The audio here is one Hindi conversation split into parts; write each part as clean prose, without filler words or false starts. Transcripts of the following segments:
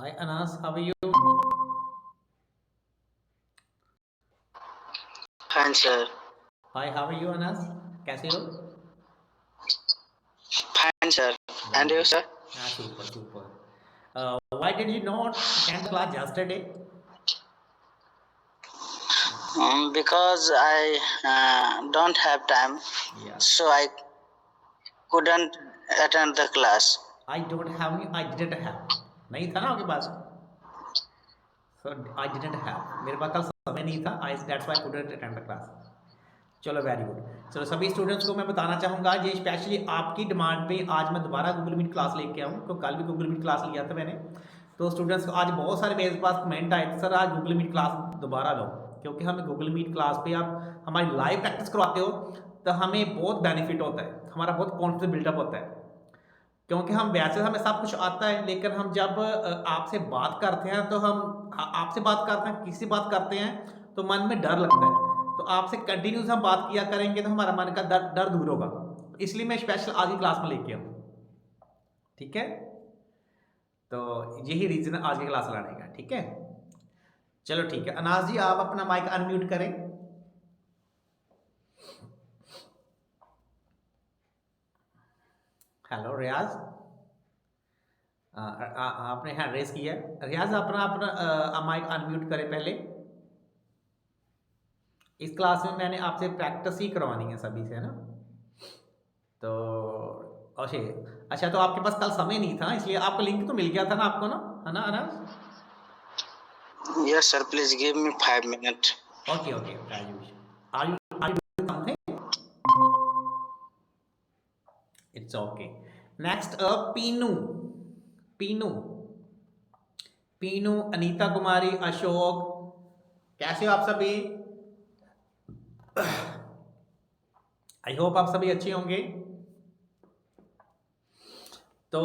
Hi Anas, how are you? Fine, sir. Hi, how are you Anas? कैसे हो? Fine, sir. Very And you, good. sir? Super, super. Why did you not attend the class yesterday? Because I don't have time, Yeah. so I couldn't attend the class. I don't have I didn't have. नहीं था ना आपके पास? So I didn't have. मेरे पास कल समय नहीं था. That's why I couldn't attend the class. चलो वेरी गुड. चलो सभी स्टूडेंट्स को मैं बताना चाहूँगा ये स्पेशली आपकी डिमांड पे आज मैं दोबारा गूगल मीट क्लास लेके आऊँ. तो कल भी गूगल मीट क्लास लिया था मैंने. तो स्टूडेंट्स आज बहुत सारे मेरे पास कमेंट आए थे, सर आज गूगल मीट क्लास दोबारा लो, क्योंकि हमें गूगल मीट क्लास पे आप हमारी लाइव प्रैक्टिस करवाते हो तो हमें बहुत बेनिफिट होता है, हमारा बहुत कॉन्फिडेंस बिल्डअप होता है. क्योंकि हम वैसे हमें सब कुछ आता है, लेकिन हम जब आपसे बात करते हैं तो हम आपसे बात करते हैं, किसी बात करते हैं तो मन में डर लगता है. तो आपसे कंटिन्यूस हम बात किया करेंगे तो हमारा मन का डर डर दूर होगा. इसलिए मैं स्पेशल आज की क्लास में लेके आऊँ. ठीक है, तो यही रीज़न है आज की क्लास लाने का. ठीक है, चलो ठीक है. अनाज जी आप अपना माइक अनम्यूट करें. हेलो रियाज, आपने हैंड रेस किया है. रियाज अपना अपना माइक अनम्यूट करें पहले. इस क्लास में मैंने आपसे प्रैक्टिस ही करवानी है सभी से, है ना. तो अच्छा, अच्छा तो आपके पास कल समय नहीं था इसलिए आपको लिंक तो मिल गया था ना आपको, ना, है ना अनाज? Yes, sir. Please give me 5 minutes. Okay okay. Are you doing something? It's okay. Next Pinu. Pinu, Pinu, Anita Kumari, Ashok, कैसे हो आप सभी? आई होप आप सभी अच्छे होंगे. तो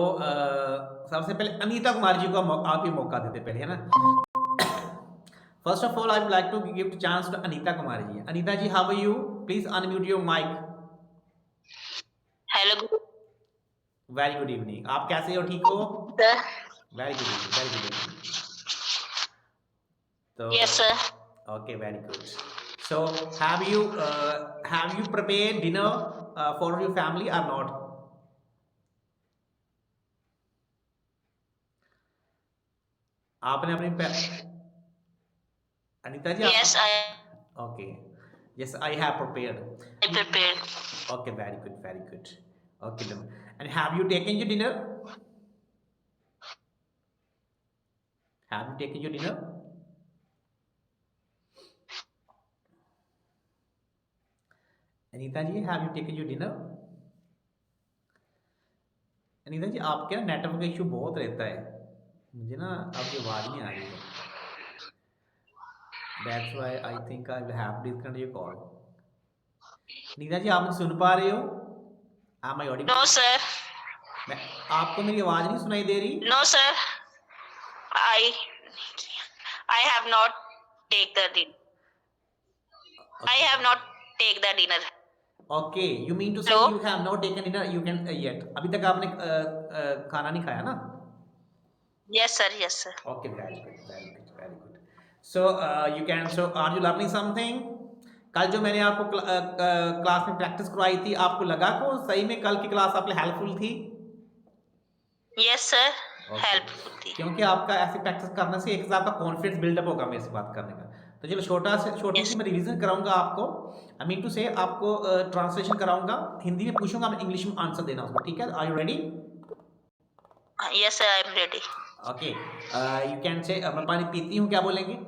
सबसे पहले अनीता कुमारी जी को आप ही मौका देते पहले, है ना. First of all I would like to give chance to Anita Kumari ji. Anita ji how are you? Please unmute your mic. Hello, very good evening. आप कैसे हो, ठीक हो? sir. Very good evening, very good evening. तो Yes, sir. Okay, very good. So have you prepare dinner for your family और नॉट? आपने अपनी Anita ji Yes, I okay. Yes I have prepared. prepared. Okay, very good, very good. Okay, then. And have you taken your dinner? Have you taken your dinner? Anita ji, have you taken your dinner? Anita ji आपके ना नेटवर्क इशू बहुत रहता है, मुझे ना आपकी आवाज़ नहीं आ रही है. That's why I think I will have to disconnect your call. Anita जी आप मुझे सुन पा रहे हो? Am I audible? No, sir. मैं आपको मेरी आवाज़ नहीं सुनाई दे रही? No, sir. I I have not take the dinner. I Okay. have not take the dinner. Okay, you mean to say Hello? you have not taken dinner? You can yet. अभी तक आपने खाना नहीं खाया ना? Yes, sir. Yes, sir. Okay, very good, very good, very good. So you can. So are you learning something? कल जो मैंने आपको क्लास में प्रैक्टिस करवाई थी, आपको लगा को सही में कल की क्लास आपके हेल्पफुल थी? Yes, sir. Okay. Helpful थी. क्योंकि आपका ऐसे प्रैक्टिस करने से एक आपका कॉन्फिडेंस बिल्डअप होगा मेरे से बात करने का. तो चलो छोटी सी Yes. मैं रिवीजन कराऊंगा आपको. आई मीन टू से आपको ट्रांसलेशन कराऊंगा, हिंदी में पूछूंगा, मैं इंग्लिश में आंसर देना उसको. ठीक है, are you ready? Yes, sir. I am ready. Okay. You can say मैं पानी पीती हूँ, क्या बोलेंगे?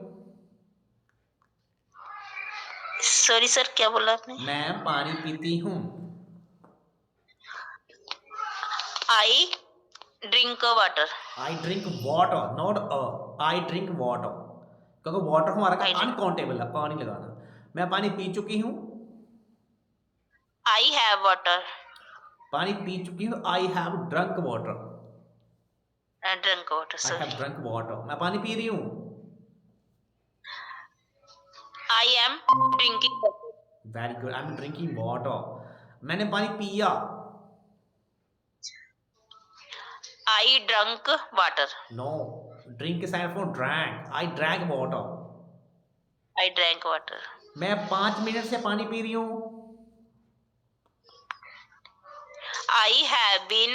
Sorry, sir. क्या बोला आपने? मैं पानी पीती हूँ. I drink water. I drink water, not I drink water, क्योंकि वाटर हमारा I drink. अनकाउंटेबल है, पानी लगाना. मैं पानी पी चुकी हूँ. I have water. पानी पी चुकी हूँ. I have drunk water. I drink water, I sir. Have drunk water. मैं पानी पी रही हूँ. I am drinking water. Very good. I am drinking water. मैंने पानी पिया. I drank water. No, drink is for drank. I drank water. I drank water. मैं 5 मिनट से पानी पी रही हूँ. I have been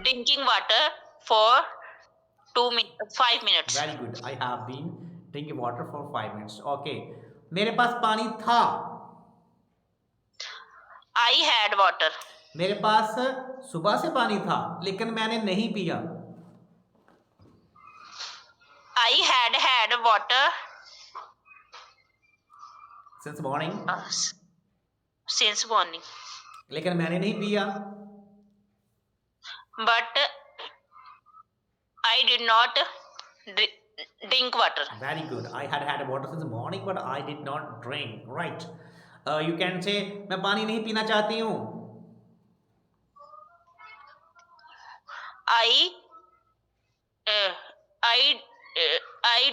drinking water for 5 minutes. Very good. I have been drinking water for 5 minutes. Okay. मेरे पास पानी था. I had water. मेरे पास सुबह से पानी था लेकिन मैंने नहीं पिया. I had water Since morning. since morning. लेकिन मैंने नहीं पिया. But I did not drink water. Very good. I had water since morning but I did not drink. Right. You can say मैं पानी नहीं पीना चाहती हूँ. I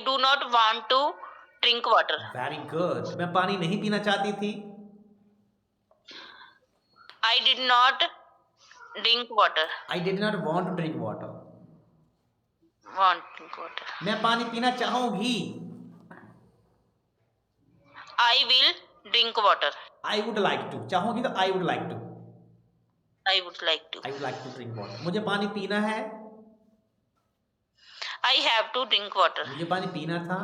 do not want to drink water. Very good. मैं पानी नहीं पीना चाहती थी. I did not drink water. I did not want to drink water. Want to drink water. मैं पानी पीना चाहूंगी. I will drink water. I would like to. चाहूंगी तो I would like to. I would like to. I would like to drink water. मुझे पानी पीना है. I have to drink water. मुझे पानी पीना था.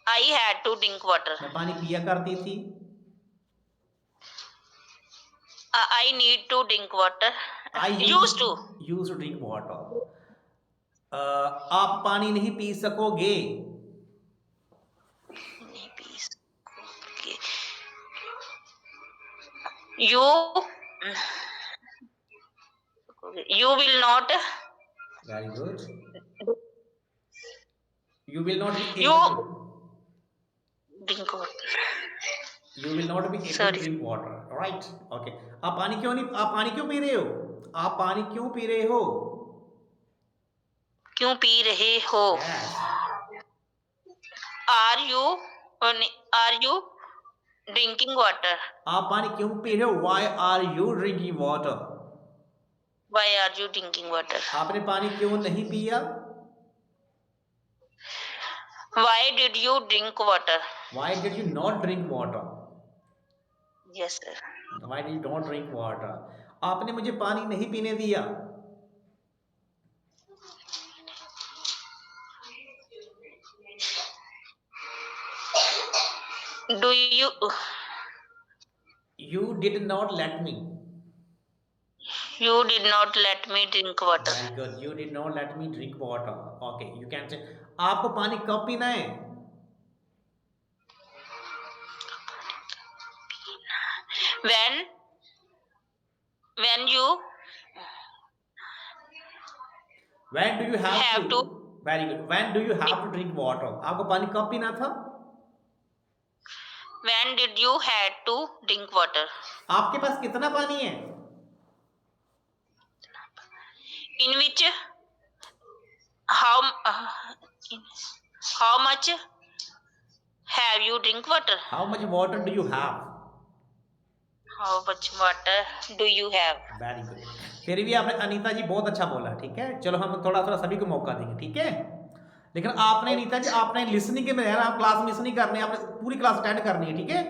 I had to drink water. मैं पानी पिया करती थी. I need to drink water. I used to drink water. आप पानी नहीं पी सकोगे. You will not. Very good. You will not be You able to. drink water. You will not be able Sorry. to drink water. Right. Okay. आप पानी क्यों पी रहे हो? आप पानी क्यों पी रहे हो? क्यों पी रहे हो? Yes. Are you drinking water? आप पानी क्यों पी रहे हो? Why are you drinking water? Why are you drinking water? आपने पानी क्यों नहीं पिया? Why did you drink water? Why did you not drink water? Yes, sir. Why did you not drink water? आपने मुझे पानी नहीं पीने दिया. You did not let me. You did not let me drink water. Very good. You did not let me drink water. Okay. You can say आपको पानी कब पीना है? When do you have to? Very good. When do you have to drink water? आपको पानी कब पीना था? When did you had to drink water? आपके पास कितना पानी है? In which how much have you drink water? How much water do you have? How much water do you have? Very good. फिर भी आपने अनीता जी बहुत अच्छा बोला. ठीक है. चलो हम थोड़ा सभी को मौका देंगे. ठीक है. लेकिन आपने अनीता जी आपने लिसनिंग के में रहना. आप क्लास मिस नहीं करनी. आपने पूरी क्लास अटेंड करनी है. ठीक है.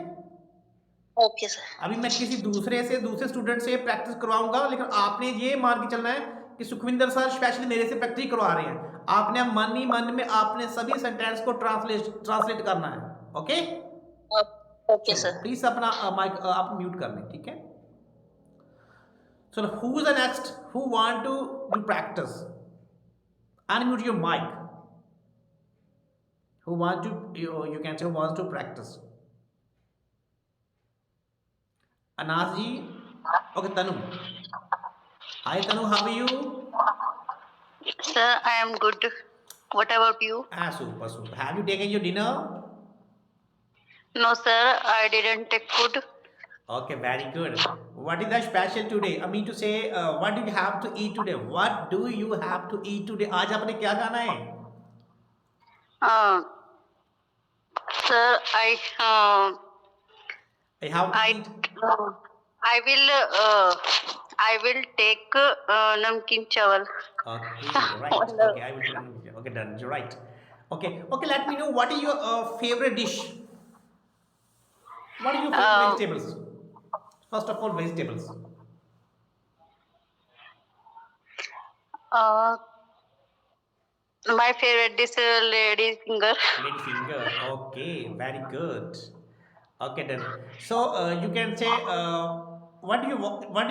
Okay sir. अभी मैं किसी दूसरे स्टूडेंट से प्रैक्टिस करवाऊंगा लेकिन आपने ये मान के चलना है कि सुखविंदर सर स्पेशली मेरे से प्रैक्टिस करवा रहे हैं. आपने मन ही मन में आपने सभी सेंटेंस को ट्रांसलेट करना है. ओके. Okay sir. प्लीज अपना माइक आप म्यूट कर लें. ठीक है. So who is the next who want to do practice? Unmute your mic. Who want to you can say who wants to practice? Anas ji. Okay, Tanu. Hi Tanu, how are you? Sir, I am good. What about you? Super. Have you taken your dinner? No sir, I didn't take food. Okay, very good. What is the special today? I mean to say, what do you have to eat today? What do you have to eat today? आज आपने क्या खाना है? Sir, I have to I have to eat. I will take namkeen chawal. Okay, right. Okay, I will tell you. Okay, done. You're right. Okay, okay. Let me know what is your favorite dish. What are your favorite Uh, vegetables? First of all, vegetables. uh, my favorite dish is lady finger. Lady finger. Okay, very good. Okay, then. So you can say what do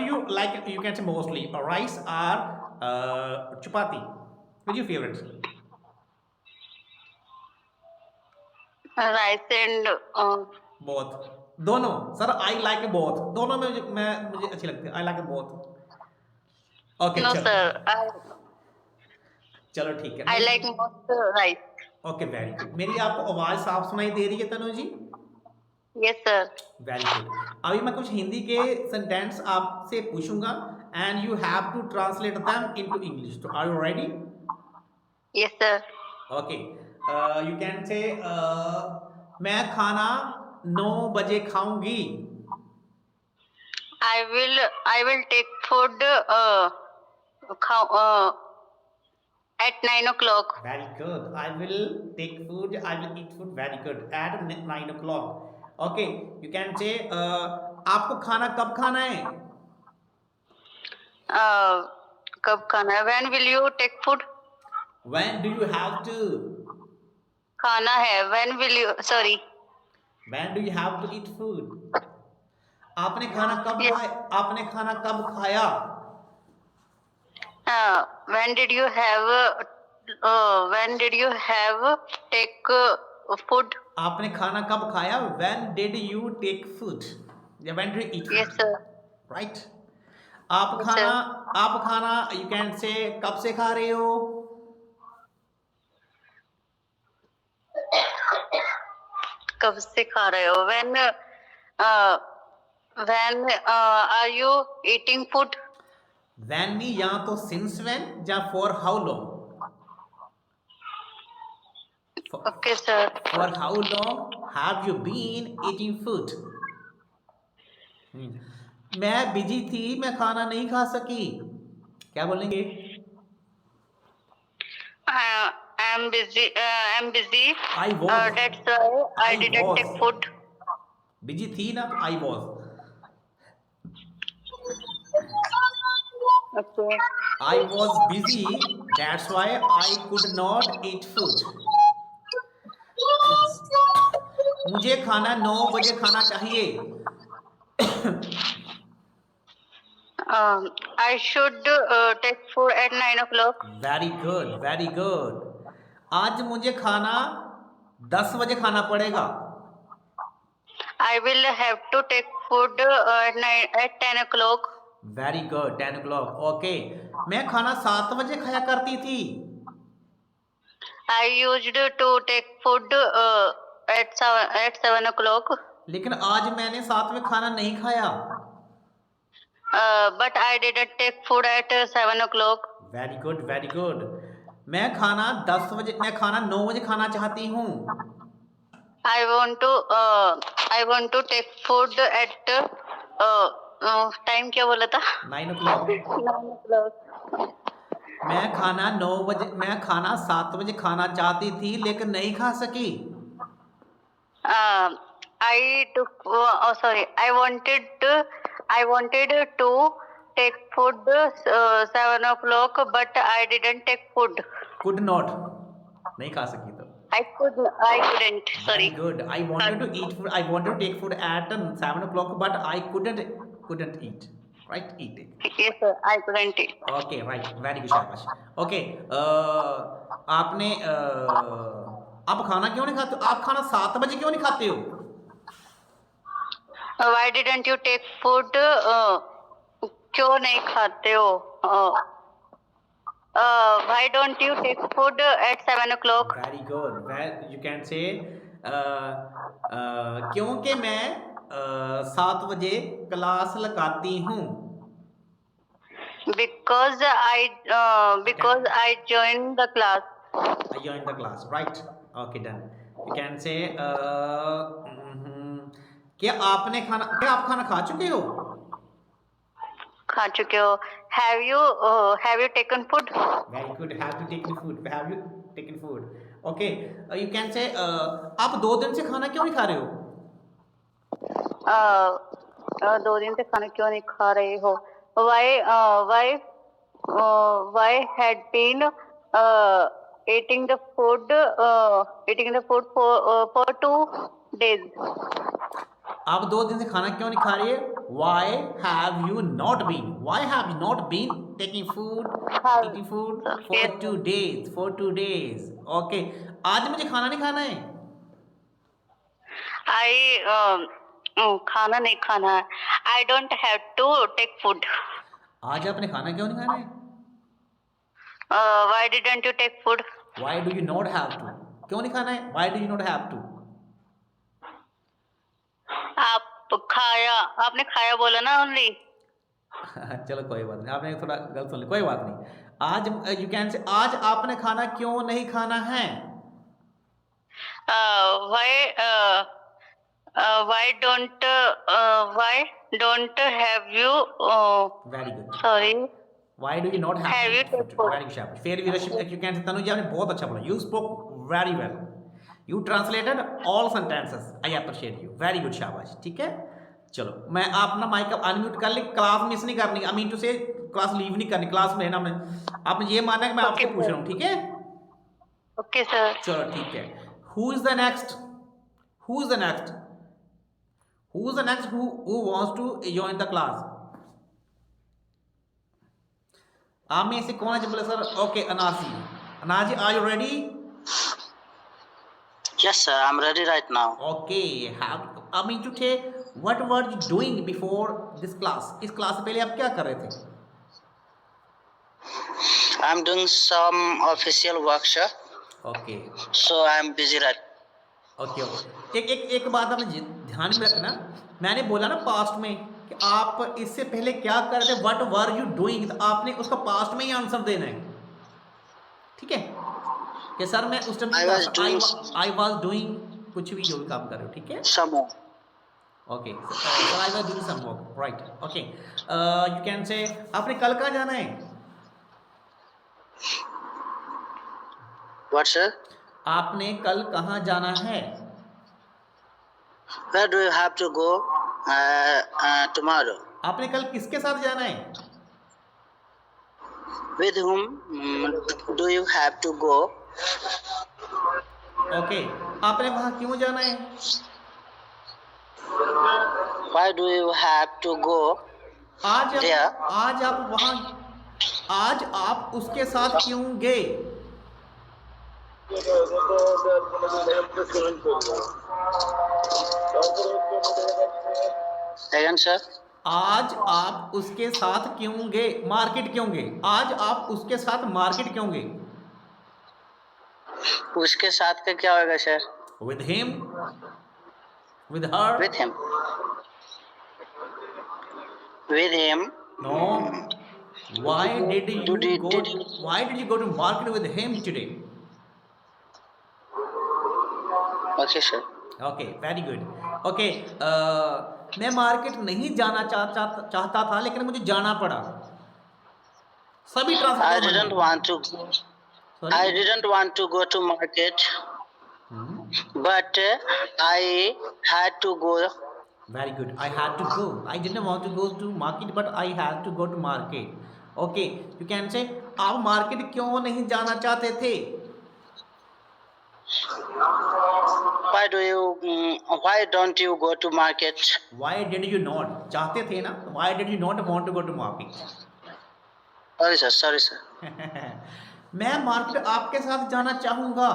you like? You can say mostly rice or chapati. Which is your favorite? Rice and both दोनों सर आई लाइक बोथ दोनों में मुझे अच्छी लगती है I like both okay no चलो sir. चलो ठीक है I मेरी like most rice. Okay very good मेरी आपको आवाज़ साफ सुनाई दे रही है Tanu ji Yes sir. Very good अभी मैं कुछ हिंदी के सेंटेंस आपसे पूछूंगा and you have to translate them into English तो are you ready Yes sir. Okay you can say मैं खाना 9 बजे खाऊंगी I will take food at 9 o'clock. Very good. I will take food. I will eat food. Very good. At 9 o'clock. Okay. You can say आपको खाना कब खाना है? कब खाना है? When will you take food? When do you have to? खाना है. When will you? Sorry. When do you have to eat food? आपने खाना कब Yes. खाया? आपने खाना कब खाया? When did you have? When did you have take food? आपने खाना कब खाया? When did you take food? या when did you eat food? Yes sir. Right. आप Yes, खाना sir. आप खाना you can say कब से खा रहे हो? कब से खा रहे हो? When are you eating food? When नहीं या तो since when या for how long? Okay sir. For how long have you been eating food? मैं बिजी थी मैं खाना नहीं खा सकी क्या बोलेंगे I'm busy. I'm busy. I was. That's why I didn't was. take food. Busy थी ना तो I was. Okay. I was busy. That's why I could not eat food. मुझे खाना 9 बजे खाना चाहिए. I should take food at 9 o'clock. Very good, very good. आज मुझे खाना 10 बजे खाना पड़ेगा. I will have to take food at 10 o'clock. Very good, 10 o'clock. Okay. मैं खाना 7 बजे खाया करती थी. I used to take food at 7 o'clock. लेकिन आज मैंने 7 में खाना नहीं खाया. But I didn't take food at 7 o'clock. Very good, very good. मैं खाना 9 बजे खाना चाहती हूँ. I want to take food at time क्या बोला था? 9 o'clock. 9 o'clock. मैं खाना 7 बजे खाना चाहती थी लेकिन नहीं खा सकी. I wanted to take food 7 o'clock, but I didn't take food. Could not. नहीं खा सकी तो. I couldn't. Sorry. Very good. I wanted to eat food. I wanted to take food at 7 o'clock, but I couldn't eat. Right? Eat it. Yes, sir. I couldn't eat. Okay, right. Very good, शाबाश. Okay. आपने आप खाना क्यों नहीं खाते हो? आप खाना 7 बजे क्यों नहीं खाते हो? Why didn't you take food? क्यों नहीं खाते हो? Why don't you take food at 7 o'clock? Very good. Well, you can say क्योंकि मैं 7 बजे क्लास लगाती हूँ. Because I joined the class. I joined the class, right? Okay, done. You can say क्या आप खाना खा चुके हो? खा चुके हो. Have you taken food? Very good. Have you taken food? Have you taken food? Okay. You can say आप 2 दिन से खाना क्यों नहीं खा रहे हो? 2 दिन से खाना क्यों नहीं खा रहे हो? Why had been eating the food for 2 days? आप 2 दिन से खाना क्यों नहीं खा रही है? Why have you not been? Why have you not been taking food for 2 days? For 2 days. Okay. आज मुझे खाना नहीं खाना है. खाना नहीं खाना है. I don't have to take food. आज आपने खाना क्यों नहीं खाना है? Why didn't you take food? Why do you not have to? क्यों नहीं खाना है? Why do you not have to? आपने खाया बोला ना only. चलो कोई बात नहीं, आपने थोड़ा गलत सुन लिया, कोई बात नहीं. आज यू कैन से आज आपने खाना क्यों नहीं खाना है? Why don't have you very good. sorry Why do you not have Have you food? taken food? Very good, शाबाश. Fair leadership, you can say Tanuja ने बहुत अच्छा बोला. You spoke very well. You translated all sentences. I appreciate you. Very good, शाबाश. ठीक है. चलो मैं अपना माइक अनम्यूट कर ले. क्लास मिस नहीं करनी. आई मीन टू से क्लास लीव नहीं करनी. क्लास में रहना. आपने ये माना कि मैं आपसे पूछ रहा हूँ. ठीक है. Okay sir. चलो ठीक है. Who is the next? Who is the next? Who is the next who wants to join the class? आप में से कौन है जो बोले सर? ओके अनासी. अनाजी are you ready? Yes, sir. I'm ready right now. Okay. I mean to say what were you doing before this class? इस क्लास से पहले आप क्या कर रहे थे? I'm doing some official work, sir. Okay So I'm busy right. Okay okay. एक बात आपने ध्यान में रखना. मैंने बोला ना पास्ट में कि आप इससे पहले क्या कर रहे थे, व्हाट वर यू डूइंग, तो आपने उसका पास्ट में ही आंसर देना है. ठीक है कि सर मैं उस टाइम आई वाज डूइंग कुछ भी जो भी काम कर रहे हो. ठीक है. Some work. Okay. Sir I was doing some work. Right. Okay. You can say आपने कल कहाँ जाना है? What, sir? आपने कल कहाँ जाना है? Where do you have to go tomorrow? आपने कल किसके साथ जाना है? With whom do you have to go? Okay. आपने वहाँ क्यों जाना है? Why do you have to go? आज आप वहाँ आज आप उसके साथ क्यों गए? Again, sir. आज आप उसके साथ क्यों गए? मार्केट क्यों गए? आज आप उसके साथ मार्केट क्यों गए? उसके साथ का क्या होगा, sir? With him, with her. With him. With him. No. Why did you go to market with him today? Okay, sir. Okay. Very good. Okay. मैं मार्केट नहीं जाना चाहता था लेकिन मुझे जाना पड़ा. सभी I didn't want to. Sorry? I didn't want to go to market, but I had to go. Very good. I had to go. I didn't want to go to market, but I had to go to market. Okay. You can say आप मार्केट क्यों नहीं जाना चाहते थे? Why don't you go to market? Why did you not? चाहते थे ना? Why did you not want to go to market? Sorry, sir. मैं मार्केट आपके साथ जाना चाहूँगा.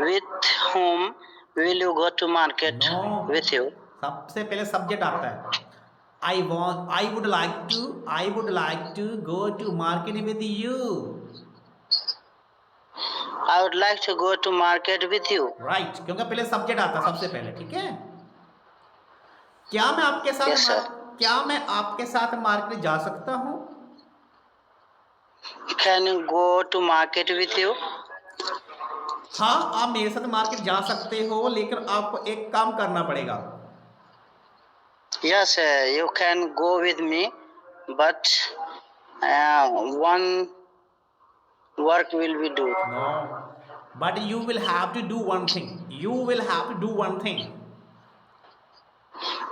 With whom will you go to market? No. With you. सबसे पहले सब्जेक्ट आता है. I would like to go to market with you. I would like to go to market with you. Right. क्योंकि पहले सब्जेक्ट आता है सबसे पहले. ठीक है. क्या मैं आपके साथ Yes, sir. क्या मैं आपके साथ मार्केट जा सकता हूँ? Can you go to market with you? हाँ आप मेरे साथ मार्केट जा सकते हो लेकिन आपको एक काम करना पड़ेगा. Yes, you can go with me, but one work will be do. No, but you will have to do one thing. You will have to do one thing.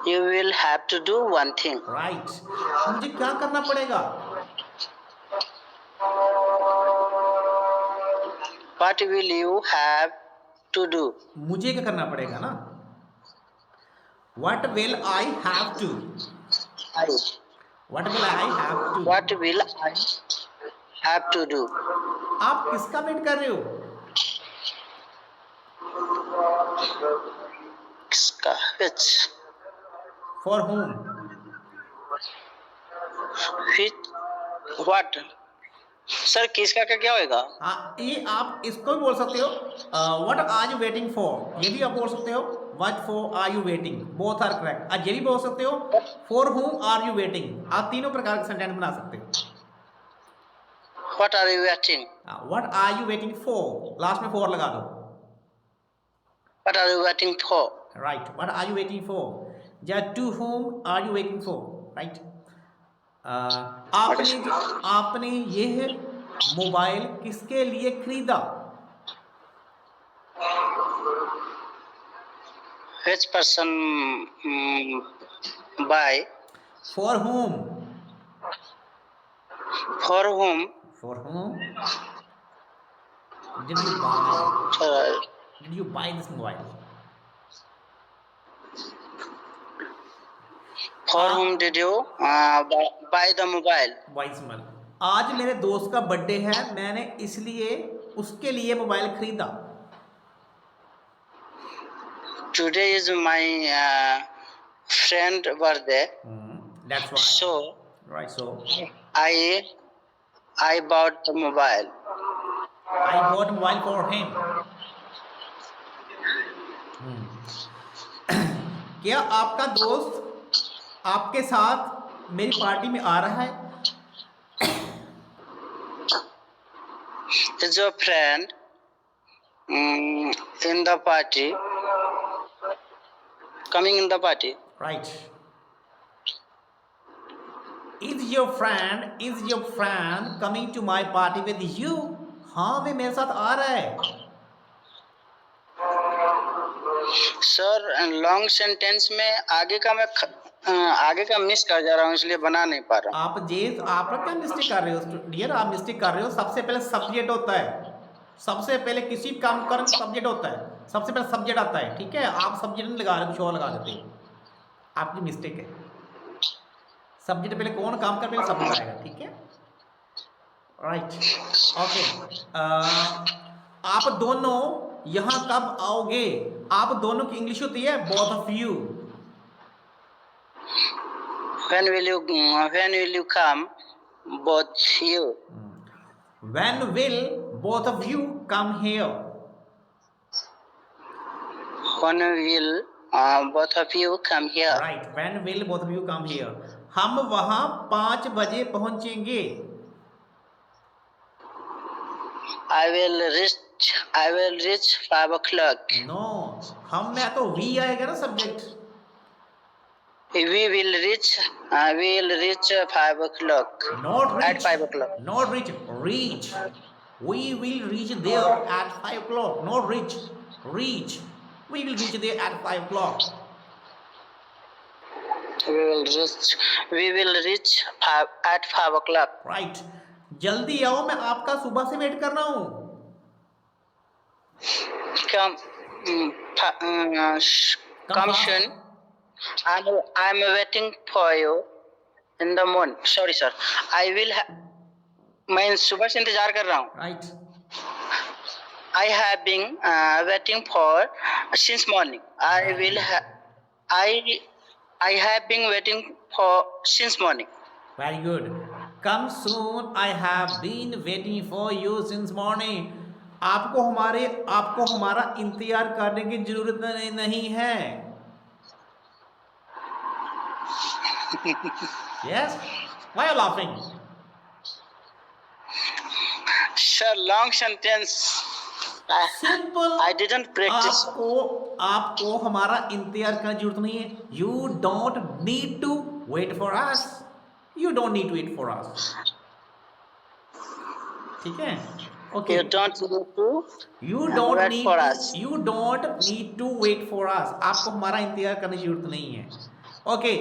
You will have to do one thing. Right. मुझे क्या करना पड़ेगा? What will you have to do? मुझे क्या करना पड़ेगा ना? What will I have to? What will I have to? What will I have to do? आप किसका वेट कर रहे हो? Which? For whom? Which? What? Sir किसका का क्या होएगा? ये आप इसको भी बोल सकते हो. What are you waiting for? ये भी आप बोल सकते हो. What for are you waiting? Both are correct. आज ये भी बोल सकते हो. For whom are you waiting? आप तीनों प्रकार के सेंटेंस बना सकते हो. What are you waiting? What are you waiting for? Last में for लगा दो. What are you waiting for? Right. What are you waiting for? या to whom are you waiting for? Right. आपने यह मोबाइल किसके लिए खरीदा? Which person buy? For whom? For whom? For whom did you buy? Did you buy this mobile? For whom did you buy the mobile? Wise man. आज मेरे दोस्त का बर्थडे है, मैंने इसलिए उसके लिए मोबाइल खरीदा. Today is my friend birthday. That's why. So Right. So I bought the mobile. I bought mobile for him. क्या आपका दोस्त आपके साथ मेरी पार्टी में आ रहा है? Is your friend in the party? Coming in the party? Right. Is your friend coming to my party with you? हाँ, वे मेरे साथ आ रहा है. सर लॉन्ग सेंटेंस में आगे का मिस कर जा रहा हूँ, इसलिए बना नहीं पा रहा हूँ. आप क्या मिस्टेक कर रहे हो डियर? आप मिस्टेक कर रहे हो. सबसे पहले सब्जेक्ट होता है. सबसे पहले किसी काम का सब्जेक्ट होता है. सबसे पहले सब्जेक्ट आता है. ठीक है, आप सब्जेक्ट नहीं लगा रहे, कुछ और लगा देते हो. आपकी मिस्टेक है. सब्जेक्ट पहले कौन काम कर, पहले सब्जेक्ट आएगा. ठीक है, राइट. ओके. आप दोनों यहाँ कब आओगे? आप दोनों की इंग्लिश होती है both of you. When will you come? Both you. When will both of you come here? When will both of you come here? Right. When will both of you come here? हम वहाँ 5 बजे पहुँचेंगे. I will reach 5 o'clock. No, हम में तो we आएगा ना subject. We will reach 5 o'clock. Not reach. At 5 o'clock. Not reach. Reach. We will reach there at 5 o'clock. Not reach. Reach. We will reach there at 5 o'clock. We will reach at 5 o'clock. Right. जल्दी आओ, मैं आपका सुबह से वेट कर रहा हूँ. Come soon. I'm waiting for you in the morning. Sorry sir. मैं सुबह से इंतजार कर रहा हूँ. Right. I have been waiting for since morning. I have been waiting for since morning. Very good. Come soon. I have been waiting for you since morning. आपको हमारा इंतजार करने की जरूरत नहीं है. Yes. Why are you laughing? Sir, long sentence simple. I didn't practice. आपको हमारा इंतजार करने की जरूरत नहीं है। You don't need to wait for us, you don't need to wait for us, ठीक है? Okay, You don't need to you don't wait need for to, us. You don't need to wait for us, आपको हमारा इंतजार करने की जरूरत नहीं है। ओके,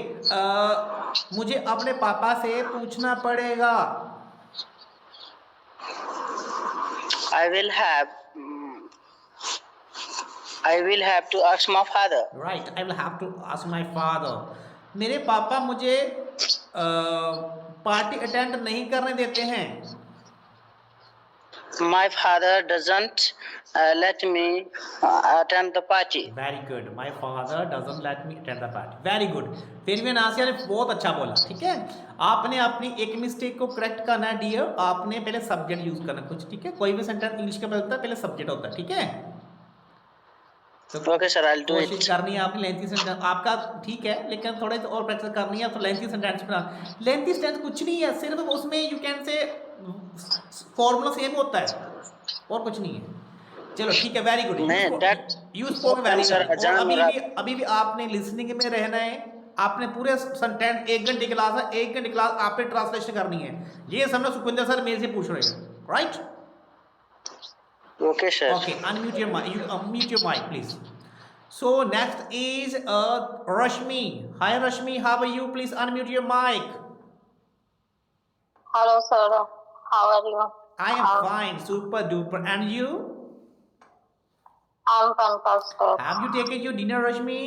मुझे अपने पापा से पूछना पड़ेगा। I will have to ask my father. Right, I will have to ask my father. मेरे पापा मुझे पार्टी अटेंड नहीं करने देते हैं। My father doesn't let me attend the party. Very good, my father doesn't let me attend the party. Very good, फिर भी नासिया ने बहुत अच्छा बोला, ठीक है? आपने अपनी एक मिस्टेक को करेक्ट करना है डियर, आपने पहले सब्जेक्ट यूज करना कुछ, ठीक है? कोई भी सेंटेंस इंग्लिश का बनता है पहले सब्जेक्ट होता है, ठीक है? तो Okay, sir, I'll do कोशिश it. करनी है आपने लेंथी सेंटेंस, आपका ठीक है, लेकिन थोड़े तो और प्रैक्टिस करनी है। तो लेंथी सेंटेंस बना, लेंथी सेंटेंस कुछ नहीं है, सिर्फ उसमें यू कैन से फॉर्मूला सेम होता है और कुछ नहीं है। चलो ठीक है, very good, you spoke very well. अभी भी आपने लिसनिंग में रहना है, आपने पूरे सेंटेंस 1 घंटे क्लास है, 1 घंटे क्लास आपने ट्रांसलेशन करनी है। ये समझो सुखविंदर सर मेरे से पूछ रहे हैं, right? Okay, sir. Okay, unmute your mic. You unmute your mic, please. So next is Rashmi. Hi, Rashmi. How are you? Please unmute your mic. Hello, sir. How are you? I am fine, super duper. And you? I'm fantastic. Have you taken your dinner, Rashmi?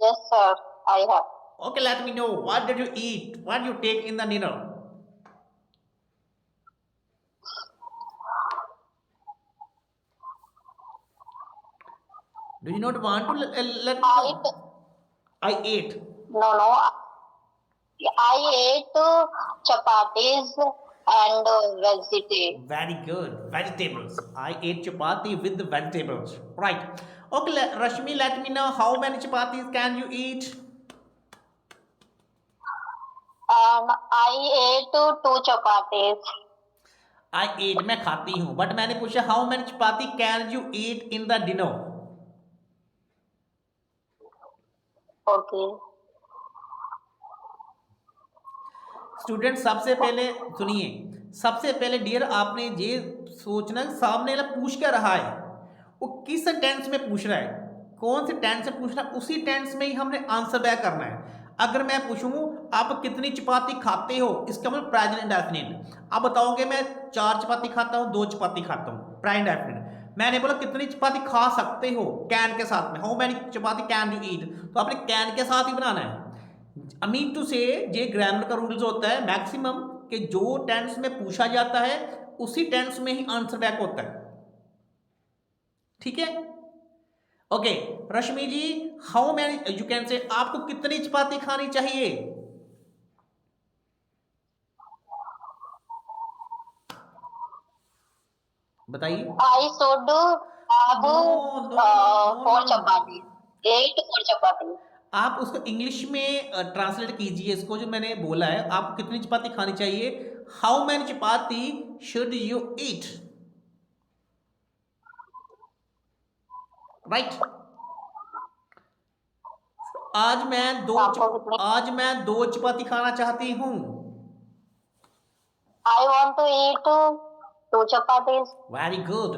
Yes, sir. I have. Okay, let me know. What did you eat? What did you take in the dinner? Do you not want to let me know? I ate. No. I ate chapatis and vegetables. Very good. Vegetables. I ate chapati with the vegetables. Right. Okay, Rashmi, let me know how many chapatis can you eat? I ate 2 chapatis. I ate, मैं खाती हूँ, बट मैंने पूछा how many chapati can you eat in the dinner? Okay. Student सबसे पहले सुनिए, सबसे पहले डियर आपने ये सोचना सामने वाला पूछ क्या रहा है, वो किस टेंस में पूछ रहा है, कौन से टेंस से पूछ रहा है, उसी टेंस में ही हमने आंसर बैक करना है। अगर मैं पूछूं आप कितनी चपाती खाते हो, इसका मतलब प्रेजेंट इंडेफिनिट। आप बताओगे मैं 4 चपाती खाता हूँ, 2 चपाती खाता हूँ, प्रेजेंट इंडेफिनिट। मैंने बोला कितनी चपाती खा सकते हो, कैन के साथ में, how many chapati can you eat, तो आपने कैन के साथ ही बनाना है। आई मीन टू से ये ग्रामर का रूल्स होता है मैक्सिमम कि जो टेंस में पूछा जाता है उसी टेंस में ही आंसर बैक होता है, ठीक है? Okay Rashmi ji, how many you can say, आपको कितनी चपाती खानी चाहिए? बताइए। I should have 4 chapatis. 8 4 chapatis. आप उसको इंग्लिश में ट्रांसलेट कीजिए, इसको जो मैंने बोला है, आपको कितनी चपाती खानी चाहिए, how many chapati should you eat, right? आज मैं 2 चपाती खाना चाहती हूँ। I want to eat 2 chapatis. Very good,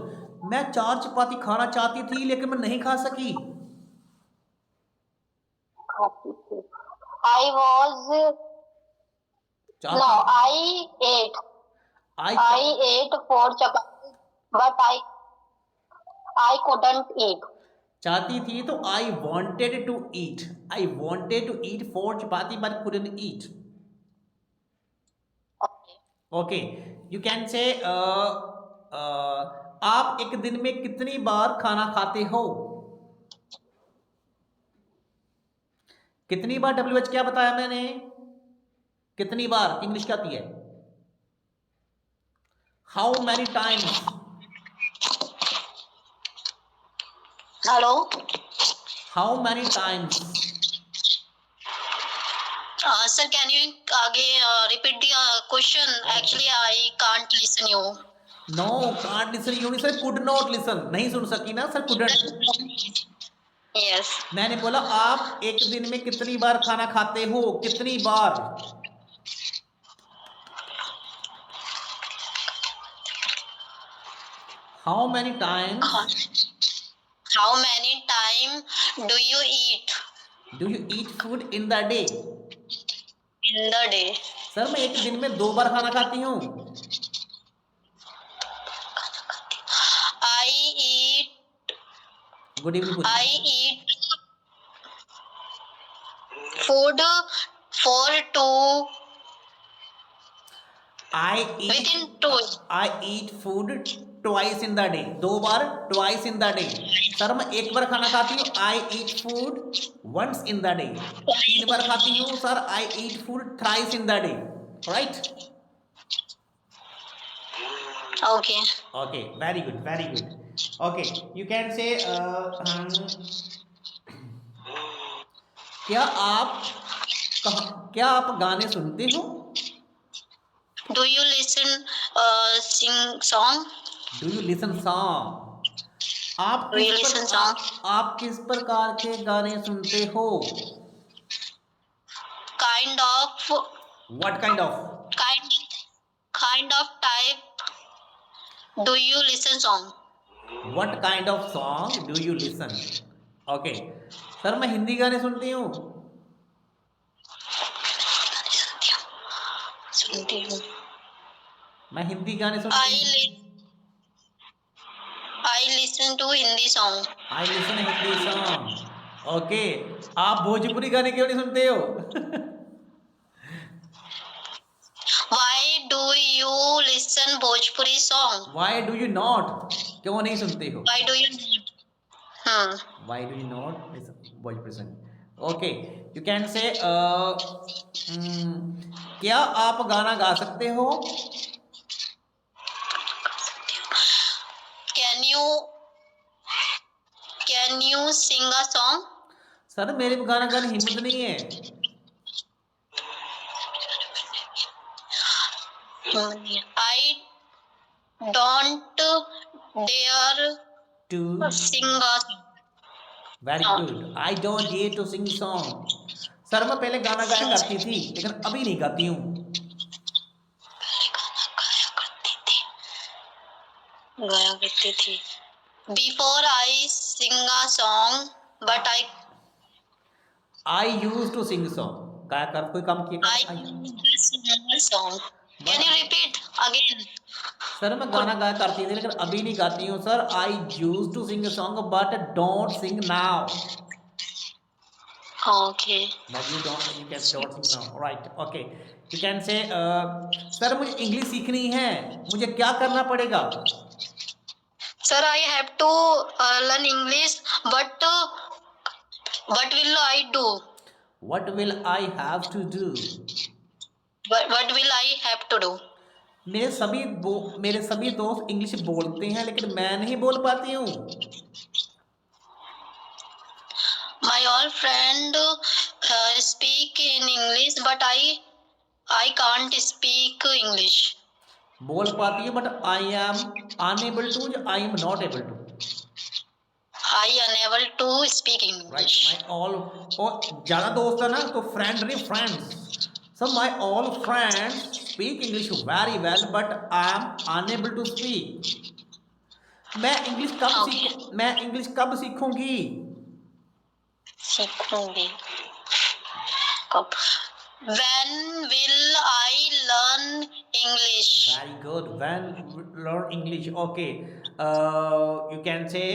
मैं 4 चपाती खाना चाहती थी लेकिन मैं नहीं खा सकी। I ate 4 chapatis, but I couldn't eat. चाहती थी तो I wanted to eat. I wanted to eat 4 chapati but couldn't eat. Okay, you can say आप एक दिन में कितनी बार खाना खाते हो? कितनी बार WH क्या बताया मैंने? कितनी बार इंग्लिश क्या आती है? How many times? Hello. How many times? Sir, can you again repeat the question? Actually, I can't listen you. No, can't listen, you sir could not listen, नहीं सुन सकी ना सर, कुडंट। Yes. मैंने बोला आप एक दिन में कितनी बार खाना खाते हो, कितनी बार? How many times How many time do you eat do you eat food in the day? in the day? Sir मैं एक दिन में 2 बार खाना खाती हूँ। I eat good evening. I eat food for two I within two. Eat food twice in the day, 2 बार, twice in the day. Sir मैं 1 बार खाना खाती हूँ, I eat food once in the day. 3 बार खाती हूँ sir, I eat food thrice in the day, right? Okay. Okay, very good, very good. Okay, you can say क्या आप गाने सुनते हो? Do you listen sing song? Do you listen song? Do you listen song? आप किस प्रकार के गाने सुनते हो? Kind of what kind of? kind of type. Do you listen song? What kind of song do you listen? Okay sir मैं हिंदी गाने सुनती हूँ। सुनती हूँ। मैं हिंदी गाने सुनती हूँ। I listen to Hindi song. I listen Hindi song. Okay, आप भोजपुरी गाने क्यों नहीं सुनते हो? Why do you listen Bhojpuri song? Why do you not, क्यों नहीं सुनते हो? Why do you not? Why do you not listen Bhojpuri song? Okay, you can say क्या आप गाना गा सकते हो? Can you sing a song? Sir मेरे को गाना गाने हिम्मत नहीं है। I don't dare to sing a song. Very good, I don't dare to sing song. Sir मैं पहले गाना गाया करती थी, लेकिन अभी नहीं गाती हूँ। गाया करती थी। Before I sing a song, but I use to sing song, गाया कर कोई काम किया I sing a song. Can you repeat again? Sir मैं गाना गाया करती थी, लेकिन अभी नहीं गाती हूँ sir. I use to sing song but don't sing now. Okay. But you can don't sing now, right? Okay, you can say sir मुझे इंग्लिश सीखनी है, मुझे क्या करना पड़ेगा? Sir, I have to learn English, but what will I do? What will I have to do? What will I have to do? मेरे सभी दोस्त इंग्लिश बोलते हैं, लेकिन मैं नहीं बोल पाती हूँ। My all friend speak in English, but I can't speak English. बोल पाती हूँ, but I am unable to, I am not able to. I unable to speak right, English. My all, और ज़्यादा दोस्त है ना तो फ्रेंड नहीं, friends. So my all friends speak English very well, but I am unable to speak. मैं इंग्लिश कब सीखूंगी? सीखूंगी कब? When will I learn English? Very good. When learn English. Okay. You can say.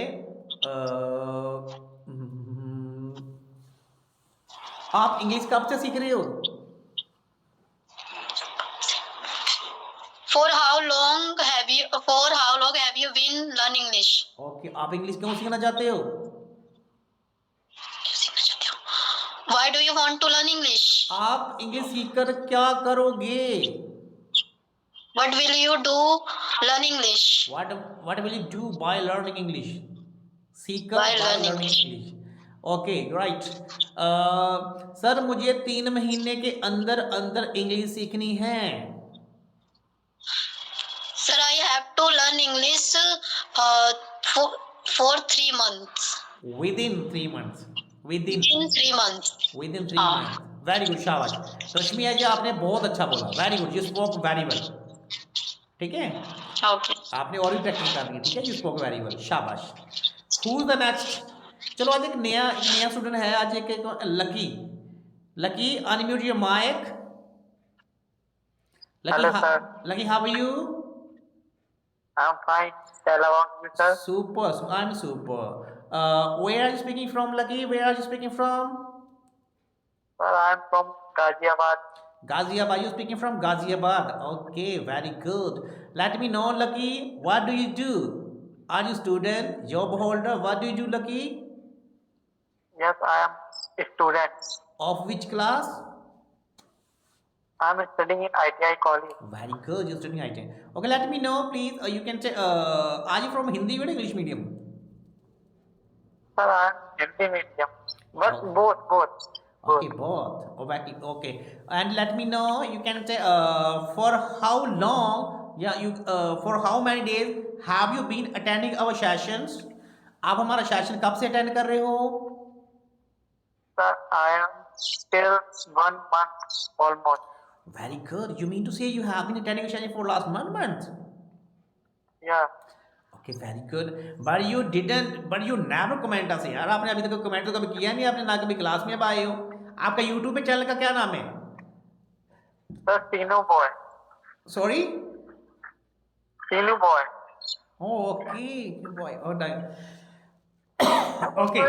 आप इंग्लिश कब से सीख रहे हो? For how long have you been learning English? Okay. आप इंग्लिश क्यों सीखना चाहते हो? Why do you want to learn English? आप इंग्लिश सीखकर क्या करोगे? What will you do learn English? What will you do by learning English? सीखकर By by learning learning English. Okay, right. Sir मुझे 3 महीने के अंदर इंग्लिश सीखनी है। Sir, I have to learn English for 3 months. Within 3 months. Within 3 months. Within 3 months. Very good, शाबाश। रश्मिया जी आपने बहुत अच्छा बोला, very good, you spoke very well. ठीक है, Okay. आपने और भी प्रैक्टिस करनी है, ठीक है, यू स्पोक वेरी वेल, शाबाश। Who is the next? चलो आज एक नया स्टूडेंट है, आज एक Lucky. Lucky, unmute your mic. Hello, sir. Lucky, how are you? I'm fine. Tell about you, sir. Super. I'm super. Where are you speaking from, Lucky? Where are you speaking from? Sir, I'm from Ghaziabad. Ghaziabad. You speaking from Ghaziabad? Okay, very good. Let me know, Lucky. What do you do? Are you student, job holder? What do you do, Lucky? Yes, I am a student. Of which class? I'm studying in ITI college. Very good. You're studying IT. Okay, let me know, please. You can say, are you from Hindi or English medium? Sir, I'm Hindi medium. But Oh. both. Okay, both. Okay. And let me know, you can say, for how long, for how many days have you been attending our sessions? आप हमारा सेशन कब से अटेंड कर रहे हो? Sir, I am still 1 month almost. Very good. You mean to say you have been attending a session for last 1 month? Yeah. Okay, very good. But you never comment us यार, आपने अभी तक कमेंट तो कभी किया नहीं, आपने ना कभी क्लास में अब आए हो। आपका यूट्यूब पे चैनल का क्या नाम है? Sir, Tinu boy. Sorry? Tinu boy. Okay boy, okay.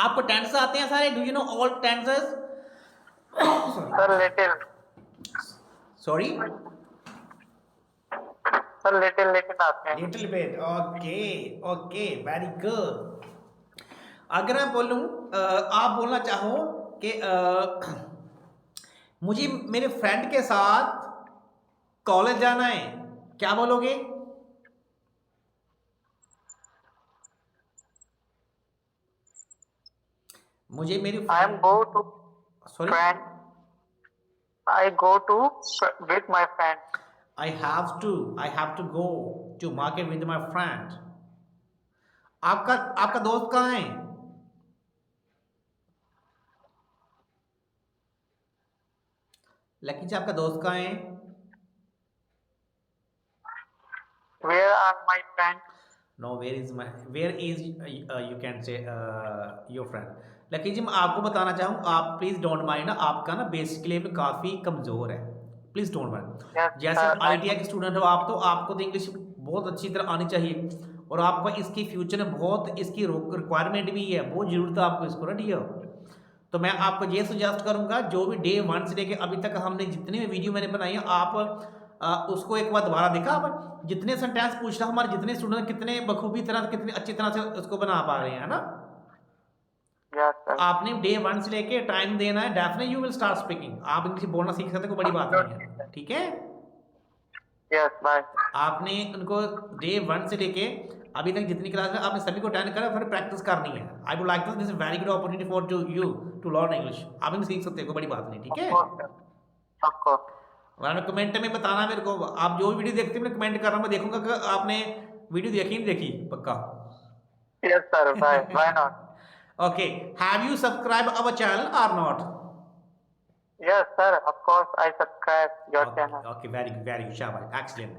आपको टेंस आते हैं सारे? Do you know all tenses? Sir, little. Sorry, Sir, little आते हैं. Little bit. Okay, very good. अगर मैं बोलूं, आप बोलना चाहो कि मुझे मेरे फ्रेंड के साथ कॉलेज जाना है, क्या बोलोगे? मुझे मेरी I am go to sorry, friend. I go to with my friend. I have to go to market with my friend. आपका दोस्त कहाँ है? लकी जी, आपका दोस्त कहाँ है? Where are my friends? No, where is you can say your friend. Lucky ji, मैं आपको बताना चाहूँ, आप प्लीज डोंट माइंड ना, आपका ना बेसिक लेवल काफी कमजोर है, प्लीज डोंट माइंड। Yes, जैसे sir, आईटीआई के स्टूडेंट हो आप, तो आपको तो इंग्लिश बहुत अच्छी तरह आनी चाहिए, और आपका इसकी फ्यूचर में बहुत इसकी रिक्वायरमेंट भी है, बहुत जरूरत है आपको इसको ना डियर। तो मैं आपको ये सजेस्ट करूंगा, जो भी डे 1 से लेके अभी तक हमने जितनी भी वीडियो मैंने बनाई है, आप उसको एक बार दोबारा देखा। आप जितने सेंटेंस पूछ रहा, हमारे जितने स्टूडेंट कितने बखूबी तरह, कितनी अच्छी तरह से उसको बना पा रहे हैं, है ना? Yes, sir. आपने डे 1 से लेके टाइम देना है, definitely you will start speaking. आप इंग्लिश बोलना सीख सकते हैं, कोई बड़ी बात नहीं है, ठीक है? Yes, bye. आपने उनको डे 1 से लेके अभी तक जितनी क्लास है आपने सभी को अटेंड करा, फिर प्रैक्टिस करनी है। I would like this is very good opportunity for you to learn English. आप इंग्लिश सीख सकते हैं, कोई बड़ी बात नहीं, ठीक है? Of course, sir. Of course. और कमेंट में बताना मेरे को, आप जो भी वीडियो देखते हैं मैं कमेंट कर रहा हूँ, मैं देखूंगा कि आपने वीडियो देखी नहीं देखी, पक्का। Yes, sir. Bye. Why not? Okay, have you subscribe our channel or not? Yes, sir. Of course, I subscribe your channel. Okay, very good, शाबाश, एक्सीलेंट।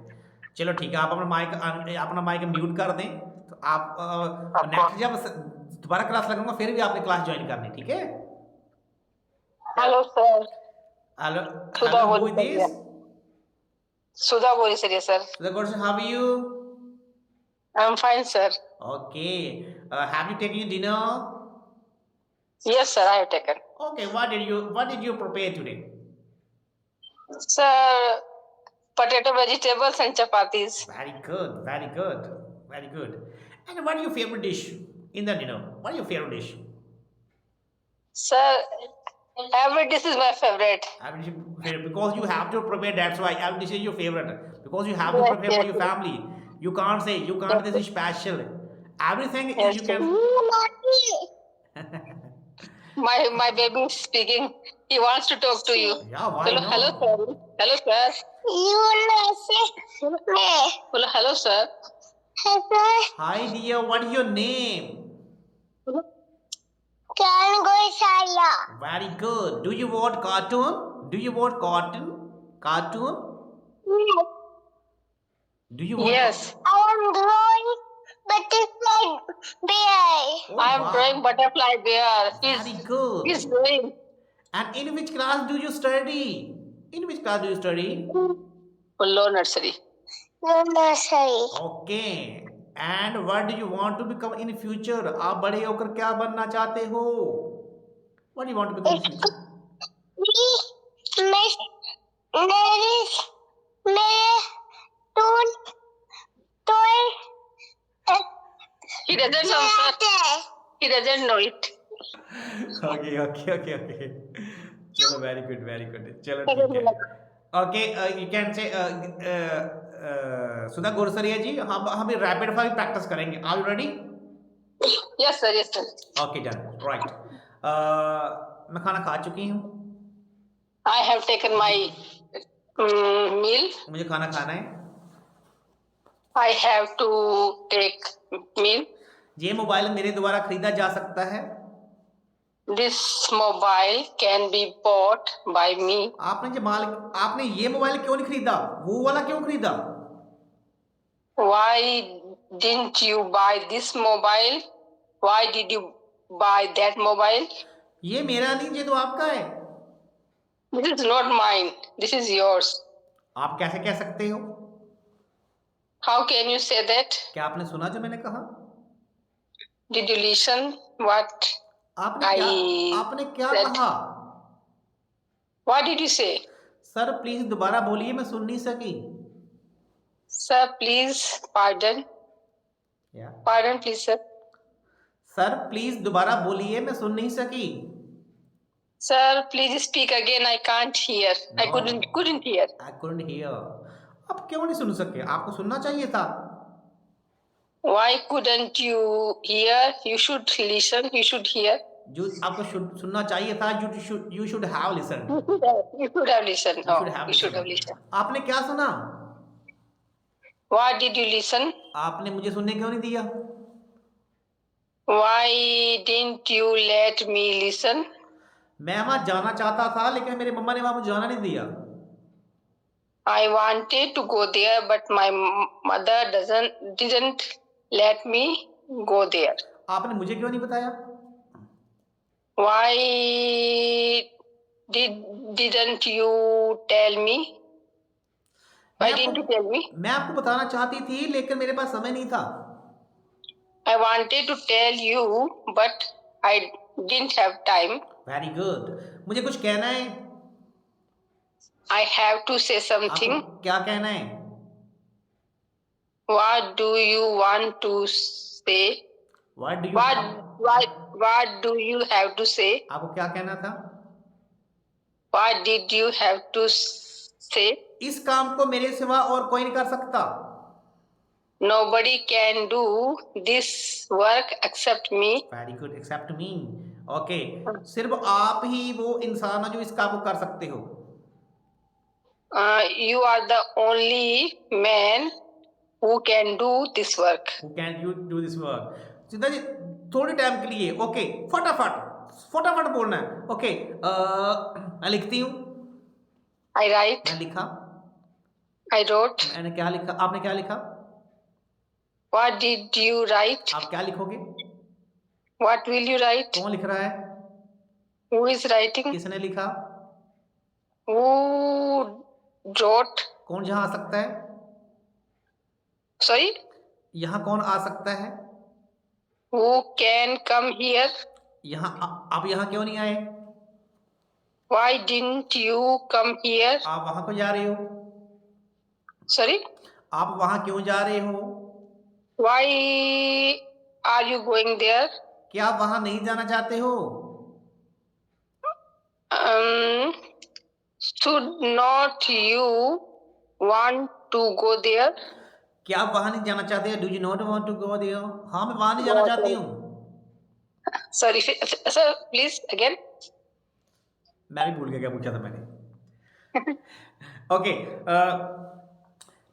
चलो ठीक है, आप अपना माइक म्यूट कर दें, तो आप नेक्स्ट जब दोबारा क्लास लगूंगा फिर भी आपने क्लास ज्वाइन करनी, ठीक है? Hello, sir. Hello, Sudha who Gori, is this? Sudha Gori, sir. The question, how are you? I'm fine, sir. Okay, have you taken dinner? Yes, sir, I have taken. Okay, what did you prepare today? Sir, potato, vegetables, and chapatis. Very good, very good, very good. And what is your favorite dish in the dinner? What is your favorite dish? Sir, every dish is my favorite. Every dish favorite, because you have to prepare. That's why every dish is your favorite. Because you have to prepare for your family. You can't say this is special. Everything Yes, you can. My baby is speaking He wants to talk to you. Yeah, why Hello, not? hello, sir. Hello, sir. Hello, hello, sir. Hi dear, what is your name? Very good. Do you watch cartoon? Do you watch cartoon? Cartoon? Do you watch? Yes, Oh, I am wow. drawing butterfly bear. Very good. He's doing And in which class do you study? In which class do you study? low nursery. Okay. And what do you want to become in future? आप बड़े होकर क्या बनना चाहते हो? What do you want to become in future? He doesn't know, sir. He doesn't know it. Okay. चलो very good. चलो ठीक है. Okay, you can say सुधा गोरसरिया जी, हम रैपिड फायर प्रैक्टिस करेंगे. Are you ready? Yes, sir. Yes, sir. Okay, done. Right. मैं खाना खा चुकी हूँ. I have taken my meal. मुझे खाना खाना है. I have to take meal. ये मोबाइल मेरे द्वारा खरीदा जा सकता है. This mobile can be bought by me. आपने ये मोबाइल क्यों नहीं खरीदा? वो वाला क्यों खरीदा? Why didn't you buy this mobile? Why did you buy that mobile? ये मेरा नहीं, ये तो आपका है. This is not mine. This is yours. आप कैसे कह सकते हो? How can you say that? क्या आपने सुना जो मैंने कहा? Did you listen what आपने क्या said? कहा? What did you say? Sir please दोबारा बोलिए, मैं सुन नहीं सकी. Sir, please pardon. Pardon, please, sir. Sir please दोबारा बोलिए, मैं सुन नहीं सकी. Sir, please speak again. I can't hear. I No. couldn't hear. I couldn't hear. आप क्यों नहीं सुन सके? आपको सुनना चाहिए था. Why couldn't you hear? You should listen. You should hear. जो आपको सुनना चाहिए था. You should have listened. You should have listened. You should have You should have listened. listened. आपने क्या सुना? What did you listen? आपने मुझे सुनने क्यों नहीं दिया? Why didn't you let me listen? मैं वहां जाना चाहता था, लेकिन मेरे मम्मा ने वहां मुझे जाना नहीं दिया. I wanted to go there, but my mother didn't let me go there. आपने मुझे क्यों नहीं बताया? Why didn't you tell me? Why didn't you tell me? मैं आपको बताना चाहती थी, लेकिन मेरे पास समय नहीं था. I wanted to tell you, but I didn't have time. Very good. मुझे कुछ कहना है. I have to say something. आपको क्या कहना है? What do you want to say? What do you have to say? आपको क्या कहना था? What did you have to say? इस काम को मेरे सिवा और कोई नहीं कर सकता. Nobody can do this work except me. Very good. Except me. Okay. सिर्फ आप ही वो इंसान हो जो इस काम को कर सकते हो. You are the only man who can do this work. Who can you do this work? सीधा जी थोड़े टाइम के लिए. ओके. फटाफट बोलना है. ओके. मैं लिखती हूँ. I write. मैं लिखा. I wrote. मैंने क्या लिखा? आपने क्या लिखा? What did you write? आप क्या लिखोगे? What will you write? कौन लिख रहा है? Who is writing? किसने लिखा? Who wrote? कौन यहाँ आ सकता है? Sorry? यहाँ कौन आ सकता है? Who can come here? यहाँ आप यहाँ क्यों नहीं आए? Why didn't you come here? आप वहाँ क्यों जा रहे हो? Sorry? आप वहाँ क्यों जा रहे हो? Why are you going there? क्या आप वहाँ नहीं जाना चाहते हो? Should not you want to go there? क्या आप वहाँ नहीं जाना चाहते? Do you not want to go there? हाँ, मैं वहाँ नहीं जाना चाहती हूँ. Sorry, sir, please again. मैं भी भूल गया क्या पूछा था मैंने। ओके,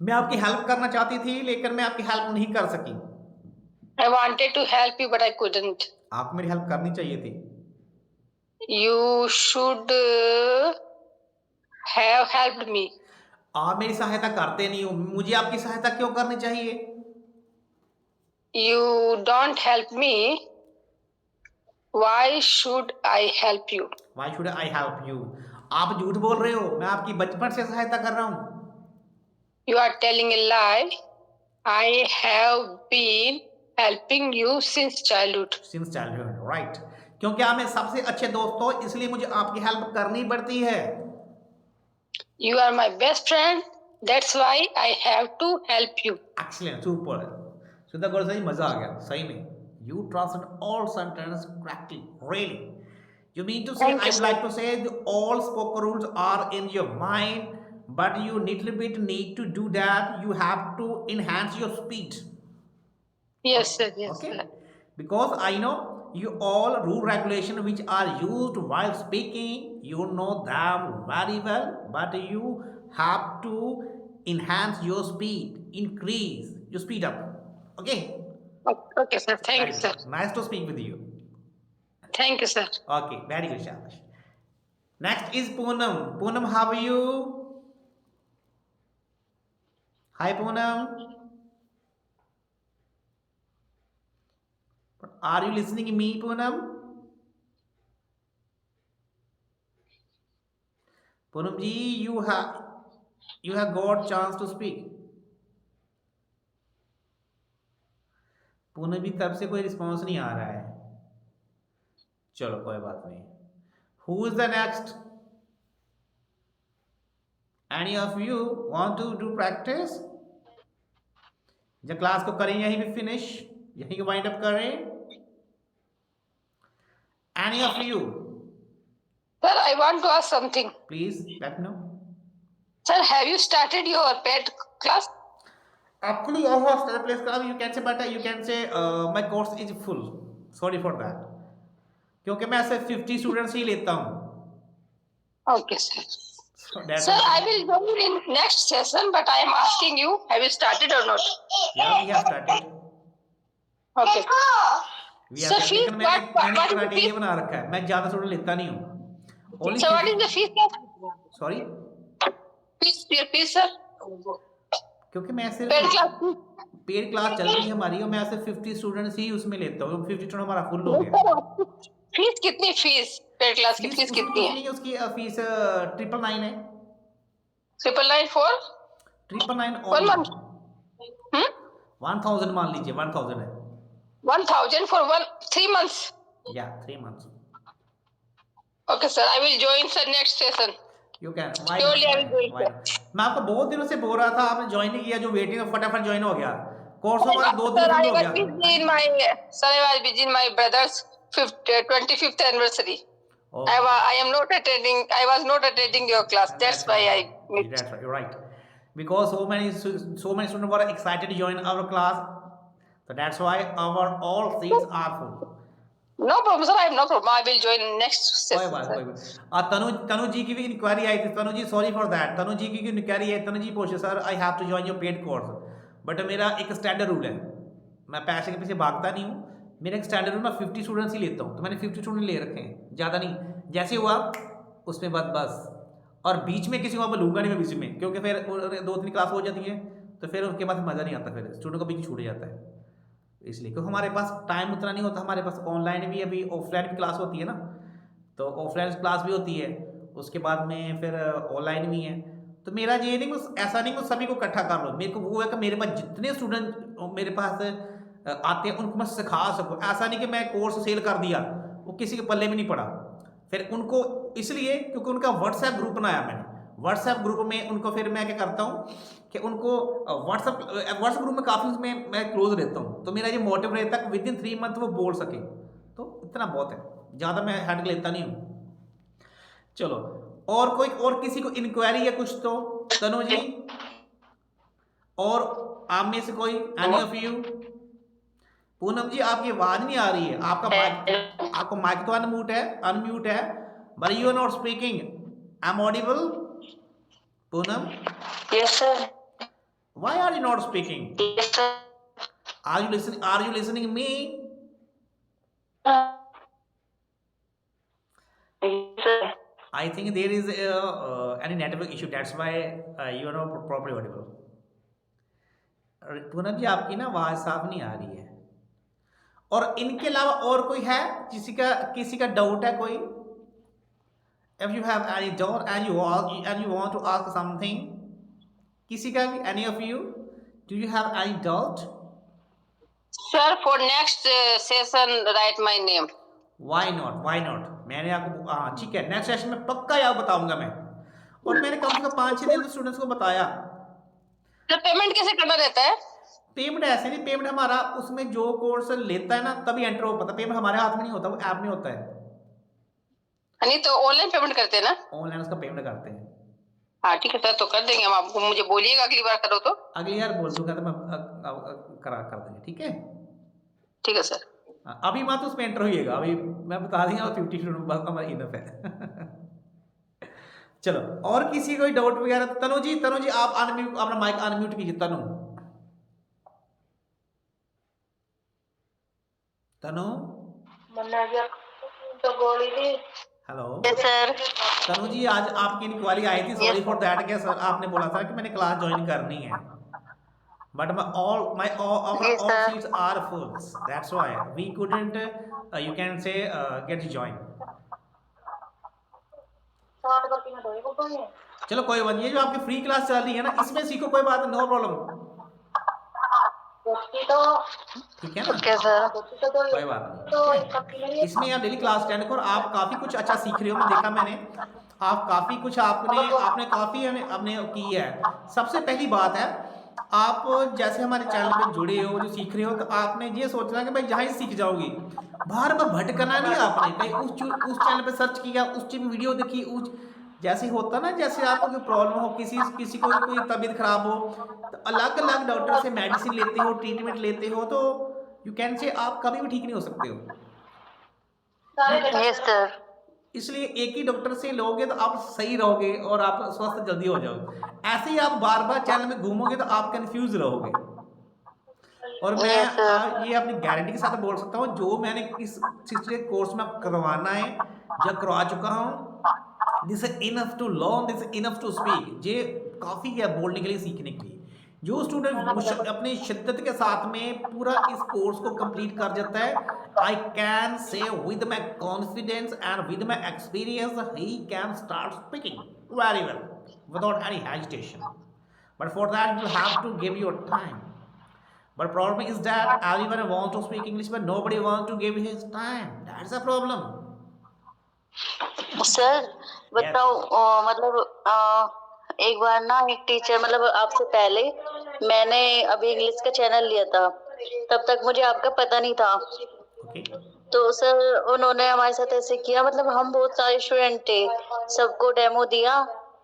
मैं आपकी हेल्प करना चाहती थी लेकिन मैं आपकी हेल्प नहीं कर सकी। I wanted to help you, but I couldn't. आपको मेरी हेल्प करनी चाहिए थी। You should have helped me. आप मेरी सहायता करते नहीं हो, मुझे आपकी सहायता क्यों करनी चाहिए? You don't help me. Why should I help you? Why should I help you? आप झूठ बोल रहे हो, मैं आपकी बचपन से सहायता कर रहा हूँ। You are telling a lie. I have been helping you since childhood. Since childhood, right? क्योंकि आप मेरे सबसे अच्छे दोस्त हो, इसलिए मुझे आपकी हेल्प करनी पड़ती है। You are my best friend. That's why I have to help you. Excellent, super. सुधा गौर सही, मजा आ गया सही में। You translate all sentence correctly, really. You mean to say, Thank you, I would like to say, all spoken rules are in your mind, but you little bit need to do that. You have to enhance your speed. Yes, sir. Yes, Okay, sir. because I know you all rule regulation which are used while speaking, you know them very well, but you have to enhance your speed, increase your speed up. Okay, Okay, sir. Thank you, sir. nice to speak with you. Thank you, sir. Okay, very good, Shabash. Next is Poonam. Poonam, how are you? Hi, Poonam. Are you listening to me, Poonam? Poonam ji, you have got chance to speak. Poonam भी तरफ से कोई रिस्पॉन्स नहीं आ रहा है। चलो कोई बात नहीं। Who is the next? Any of you want to do practice? जब क्लास को करें यहीं पे फिनिश, यहीं को वाइंड अप करें। Any of you? Sir, I want to ask something. Please let me know. Sir, have you started your pet class? Actually, I have started place club. You can say, but you can say my course is full. Sorry for that. क्योंकि मैं ऐसे 50 स्टूडेंट्स ही लेता हूँ। Okay, sir. So that's Sir, I will join in next session, but I am asking you, have you started or not? yeah, we have started. Okay. We have Sir, started. fees, लेकिन मैंने what is the criteria fees? बना रखा है। मैं ज़्यादा स्टूडेंट लेता नहीं हूँ। Only So, what is the fees, sir? Sorry, Fees, your fees, sir? क्योंकि मैं Pet सिर्फ class fees? पेड क्लास चल रही है हमारी और मैं सिर्फ 50 स्टूडेंट्स ही उसमें लेता हूँ। 50 स्टूडेंट हमारा फुल हो गया। फीस कितनी फीस पेड क्लास की फीस कितनी है? नहीं, उसकी फीस 999 है। 999 for 999 1 month. 1000 मान लीजिए, 1000 है। 1000 for 3 months. या 3 months। Okay, sir. I will join sir next session. You can. Surely I will do it, Why not? मैं आपको बहुत दिनों से बोल रहा था, आपने ज्वाइन नहीं किया। जो वेटिंग है फटाफट ज्वाइन हो गया। कोर्स हमारा 2 दिन Sir, I फुल हो was गया। busy in my sir, I was busy in my brother's 25th anniversary. Oh, I am not attending. I was not attending your class. That's why I missed. That's right. You're right. Because so many students were excited to join our class, so that's why our all seats are full. No problem, sir. I have no problem. I will join next कोई session. बात sir. कोई बात। तनु जी की भी इंक्वायरी आई थी। Tanu ji sorry for that. Tanu ji की इंक्वायरी है। तनु जी पूछे sir I have to join your paid course, but मेरा एक स्टैंडर्ड रूल है, मैं पैसे के पीछे भागता नहीं हूँ। मेरा एक स्टैंडर्ड रूल, मैं 50 स्टूडेंट्स ही लेता हूँ। तो मैंने 50 स्टूडेंट ले रखे हैं, ज़्यादा नहीं। जैसे हुआ उसमें बस और बीच में किसी को मैं लूँगा नहीं मैं बीच में, क्योंकि फिर 2-3 क्लास हो जाती है तो फिर उसके बाद मज़ा नहीं आता, फिर स्टूडेंट को बीच छूट जाता है। इसलिए क्योंकि हमारे पास टाइम उतना नहीं होता। हमारे पास ऑनलाइन भी अभी ऑफलाइन भी क्लास होती है ना, तो ऑफलाइन क्लास भी होती है, उसके बाद में फिर ऑनलाइन भी है। तो मेरा ये नहीं, ऐसा नहीं कि सभी को इकट्ठा कर लो। मेरे को वो है कि मेरे पास जितने स्टूडेंट मेरे पास आते हैं उनको मैं सिखा सकूँ। ऐसा नहीं कि मैं कोर्स सेल कर दिया, वो किसी के पल्ले में नहीं पड़ा। फिर उनको इसलिए क्योंकि उनका व्हाट्सएप ग्रुप बनाया मैंने। व्हाट्सएप ग्रुप में उनको फिर मैं क्या करता हूँ कि उनको व्हाट्सएप ग्रुप में काफ़ी उसमें मैं क्लोज रहता हूँ। तो मेरा ये मोटिव रहता है कि विद इन 3 मंथ वो बोल सके, तो इतना बहुत है, ज़्यादा मैं हेड लेता नहीं हूँ। चलो, और कोई और किसी को इंक्वायरी है कुछ तो? तनु जी और आप में से कोई, एनी ऑफ यू? पूनम जी आपकी आवाज़ नहीं आ रही है, आपका माइक तो अनम्यूट है। but you are not speaking. I'm audible, Poonam? Yes, sir. Why are you not speaking? Yes, sir. Are you listening? Are you listening me? Yes, sir. I think there is any network issue. That's why you are not properly audible. Poonam जी आपकी ना आवाज साफ नहीं आ रही है। और इनके अलावा और कोई है किसी का डाउट है कोई? If you have any doubt and you want to ask something, किसी का भी, any of you, do you have any doubt? Sir, for next session, write my name. Why not? मैंने आपको हाँ ठीक है, नेक्स्ट सेशन में पक्का याद बताऊंगा मैं। और मैंने कम से कम 5-6 दिन स्टूडेंट्स को बताया। तो पेमेंट कैसे करना रहता है? पेमेंट ऐसे नहीं, पेमेंट हमारा उसमें जो कोर्स लेता है ना तभी एंटर हो पाता है। पेमेंट हमारे हाथ में नहीं होता, वो ऐप में होता है। नहीं तो ऑनलाइन पेमेंट करते हैं ना? ऑनलाइन उसका पेमेंट करते हैं। हाँ ठीक है सर, तो कर देंगे हम आपको, मुझे बोलिएगा अगली बार करो तो। अगली बार बोल दूंगा तो मैं कर देंगे, ठीक है? ठीक है सर। अभी मत उसमें एंटर होइएगा, अभी मैं बता देंगे 50 स्टूडेंट बस हमारा इनफ है। चलो, और किसी कोई डाउट वगैरह? तनु जी आप अपना माइक अनम्यूट कीजिए। तनु हेलो सर। तनु जी, आज आपकी इंक्वायरी आई थी, सॉरी फॉर दैट। क्या सर आपने बोला था कि मैंने क्लास ज्वाइन करनी है, but all seats are full. That's why we couldn't you can say get join. चलो कोई बात नहीं, ये जो आपकी फ्री क्लास चल रही है ना, इसमें सीखो, कोई बात, नो प्रॉब्लम, ठीक है ना? Okay sir. कोई बात नहीं, इसमें आप डेली क्लास अटेंड करो, आप काफी कुछ अच्छा सीख रहे हो। मैं देखा मैंने, आप काफी कुछ आपने काफी अपने की है। सबसे पहली बात है, आप जैसे हमारे चैनल पे जुड़े हो, जो सीख रहे हो, तो आपने ये सोचना कि भाई जहाँ ही सीख जाओगी, बार बार भटकना नहीं। आपने कहीं उस चैनल पे सर्च किया, उस चीज वीडियो देखी, उस जैसे होता ना, जैसे आपको कोई प्रॉब्लम हो, किसी को कोई तबीयत खराब हो, तो अलग अलग डॉक्टर से मेडिसिन लेते हो, ट्रीटमेंट लेते हो, तो यू कैन से आप कभी भी ठीक नहीं हो सकते हो। Yes sir. इसलिए एक ही डॉक्टर से लोगे तो आप सही रहोगे और आप स्वस्थ जल्दी हो जाओगे। ऐसे ही आप बार बार चैनल में घूमोगे तो आप कंफ्यूज रहोगे। और मैं ये अपनी गारंटी के साथ बोल सकता हूँ, जो मैंने इस 6 डे कोर्स में करवाना है, जब करवा चुका हूँ, this is enough to learn, this is enough to speak. ये काफ़ी है बोलने के लिए, सीखने के लिए। जो स्टूडेंट अपनी शिद्दत के साथ में पूरा इस कोर्स को कंप्लीट कर जाता है, I can say with my confidence and with my experience, he can start speaking very well without any hesitation. But for that, you have to give your time. But problem is that everyone wants to speak English, but nobody wants to give his time. That's a problem. Sir बताओ, मतलब एक बार ना एक टीचर, मतलब आपसे पहले मैंने अभी इंग्लिश का चैनल लिया था, तब तक मुझे आपका पता नहीं था। तो सर उन्होंने हमारे साथ ऐसे किया, मतलब हम बहुत सारे स्टूडेंट थे, सबको डेमो दिया,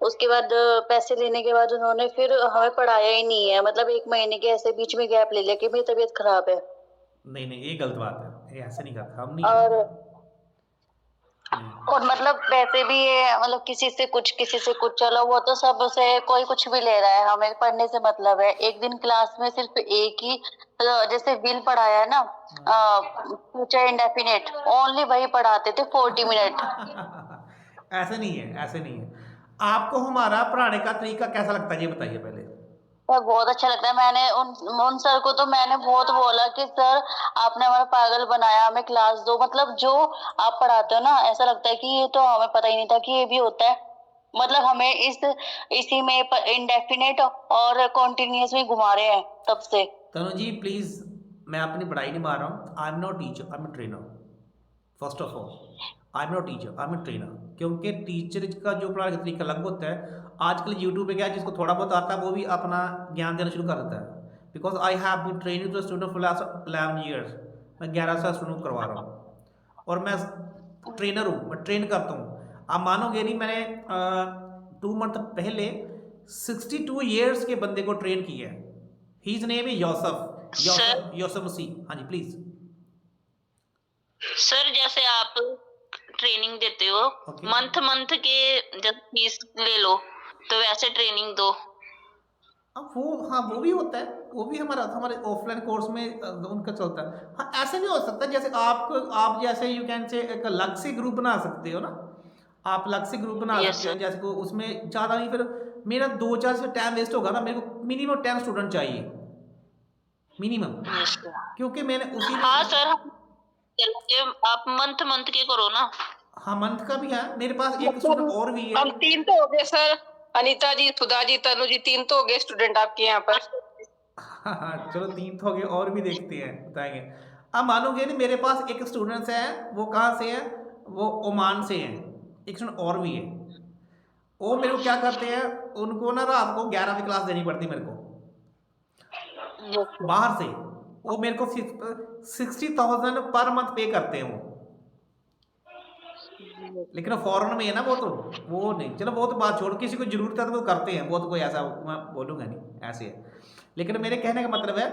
उसके बाद पैसे लेने के बाद उन्होंने फिर हमें पढ़ाया ही नहीं है। मतलब 1 महीने के ऐसे बीच में गैप ले लिया कि मेरी तबीयत खराब है। नहीं ये गलत बात है, ये ऐसे नहीं करता हम, नहीं। और मतलब पैसे भी ये, मतलब किसी से कुछ, चलो वो तो सब से कोई कुछ भी ले रहा है, हमें पढ़ने से मतलब है। एक दिन क्लास में सिर्फ एक ही, जैसे विल पढ़ाया है ना, फ्यूचर इंडेफिनिट, ओनली वही पढ़ाते थे 40 मिनट। ऐसे नहीं है। आपको हमारा पढ़ाने का तरीका कैसा लगता है, ये बताइए पहले। बहुत अच्छा लगता है। मैंने उन सर को तो मैंने बहुत बोला कि सर आपने हमारा पागल बनाया, हमें क्लास दो। मतलब जो आप पढ़ाते हो ना, ऐसा लगता है कि ये तो हमें पता ही नहीं था कि ये भी होता है। मतलब हमें इसी में इंडेफिनिट और कॉन्टिन्यूअस में घुमा रहे हैं तब से। तनु जी प्लीज, मैं अपनी पढ़ाई नहीं मार रहा हूँ। I am not teacher, I am a trainer. First of all I am not teacher, I am a trainer. क्योंकि टीचर का जो पढ़ाने का तरीका अलग होता है। आजकल यूट्यूब पे क्या है, जिसको थोड़ा बहुत आता है वो भी अपना ज्ञान देना शुरू कर देता है। Because I have been training to student for last 11 years. मैं 11 साल स्टूडेंट करवा रहा हूँ और मैं ट्रेनर हूँ, मैं ट्रेन करता हूँ। आप मानोगे नहीं, मैंने 2 मंथ पहले 62 ईयर्स के बंदे को ट्रेन किया है। हीज नेम इज यूसुफ मसीह। हाँ जी प्लीज। सर जैसे आप ट्रेनिंग देते हो, Okay. मंथ मंथ के जब फीस ले लो तो वैसे ट्रेनिंग दो। अब वो, हाँ वो भी होता है, वो भी हमारे ऑफलाइन कोर्स में उनका चलता है। हाँ ऐसे भी हो सकता है, जैसे आप जैसे यू कैन से एक अलग से ग्रुप बना सकते हो ना, आप अलग से ग्रुप बना Yes, सकते हो, जैसे को उसमें ज़्यादा नहीं, फिर मेरा 2-4 से टाइम वेस्ट होगा ना, मेरे को मिनिमम 10 स्टूडेंट चाहिए मिनिमम, यस सर। क्योंकि मैंने उसी में, हाँ सर, चलिए आप मंथ मंथ के करो ना। हाँ मंथ का भी है मेरे पास, एक स्टूडेंट और भी है। हम 3 तो हो गए सर, अनीता जी, सुधा जी, तनु जी, 3 तो हो गए स्टूडेंट आपके यहाँ पर। हाँ चलो 3 तो हो गए, और भी देखते हैं, बताएंगे। अब मानोगे नहीं, मेरे पास एक स्टूडेंट्स है, वो कहाँ से है, वो ओमान से है, एक स्टूडेंट और भी है। वो मेरे को क्या करते हैं, उनको ना रात को 11वीं क्लास देनी पड़ती है मेरे को बाहर से, वो मेरे को 60,000 पर मंथ पे करते हैं वो, लेकिन फॉरेन में है ना वो, तो वो नहीं, चलो वो तो बात छोड़, किसी को जरूरत है तो वो करते हैं, वो तो कोई ऐसा मैं बोलूँगा नहीं, ऐसे है। लेकिन मेरे कहने का मतलब है,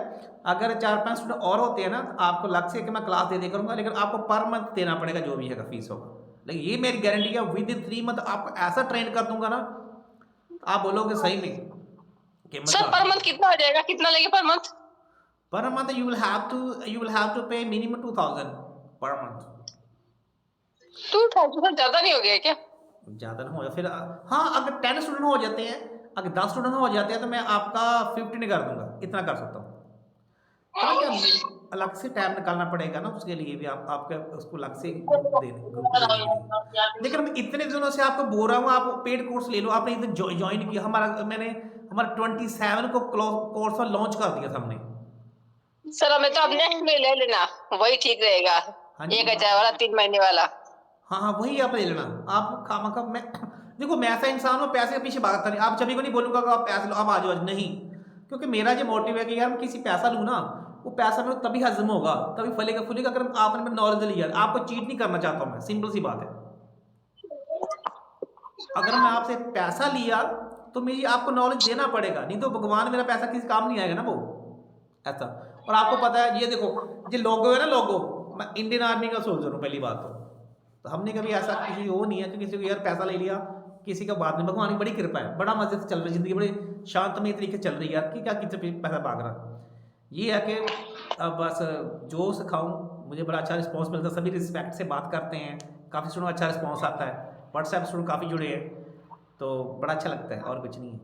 अगर 4-5 स्टूडेंट और होते हैं ना, तो आपको लग से कि मैं क्लास दे दे करूँगा, लेकिन आपको पर मंथ देना पड़ेगा जो भी है फीस होगा। लेकिन ये मेरी गारंटी है, विद इन 3 मंथ आपको ऐसा ट्रेन कर दूंगा ना, आप बोलोगे सही में कि सर पर मंथ कितना आ जाएगा, कितना लेंगे per month? Per month you will have to pay minimum 2000 per month. 2000 ज्यादा नहीं हो गया क्या? ज़्यादा ना हो जाए फिर, हाँ अगर 10 स्टूडेंट हो जाते हैं, अगर 10 स्टूडेंट हो जाते हैं तो मैं आपका 15 कर दूंगा, इतना कर सकता हूँ। अलग से टाइम निकालना पड़ेगा ना उसके लिए भी, आपके उसको अलग से ग्रुप देने। लेकिन मैं इतने दिनों से आपको बोल रहा हूँ, आप पेड कोर्स ले लो, आपने इधर ज्वाइन किया, हमारा 27 को कोर्स लॉन्च कर दिया था हमने। सर हमें तो अब नेक्स्ट में ले लेना, वही ठीक रहेगा। हाँ जी। 1000 वाला 3 महीने वाला। हाँ वही आप ले लेना। आप खामखा, मैं देखो मैं ऐसा इंसान हूँ, पैसे के पीछे भागता नहीं। आप सभी को नहीं बोलूँगा कि आप पैसे लो, आप आ जाओ, नहीं, क्योंकि मेरा जो मोटिव है कि यार मैं किसी पैसा लूँ ना, वो पैसा मेरे को तभी हजम होगा, तभी फलेगा फूलेगा अगर आपने मेरा नॉलेज लिया। आपको चीट नहीं करना चाहता हूँ मैं, सिंपल सी बात है। अगर मैं आपसे पैसा लिया तो मुझे आपको नॉलेज देना पड़ेगा, नहीं तो भगवान मेरा पैसा किसी काम नहीं आएगा ना वो, ऐसा। और आपको पता है, ये देखो ये लोगो है ना, लोगो, मैं इंडियन आर्मी का सोल्जर हूँ पहली बात तो हमने कभी ऐसा किसी वो नहीं है कि किसी को यार पैसा ले लिया, किसी का बात नहीं। भगवान की बड़ी कृपा है, बड़ा मजे से चल रही जिंदगी, बड़े शांतमय तरीके से चल रही है यार, कि क्या किसी पैसा भाग रहा। ये है कि अब बस जो सिखाऊं, मुझे बड़ा अच्छा रिस्पॉन्स मिलता है, सभी रिस्पेक्ट से बात करते हैं, काफ़ी स्टूडेंट अच्छा रिस्पॉन्स आता है, व्हाट्सएप स्टूडेंट काफ़ी जुड़े हैं, तो बड़ा अच्छा लगता है, और कुछ नहीं है।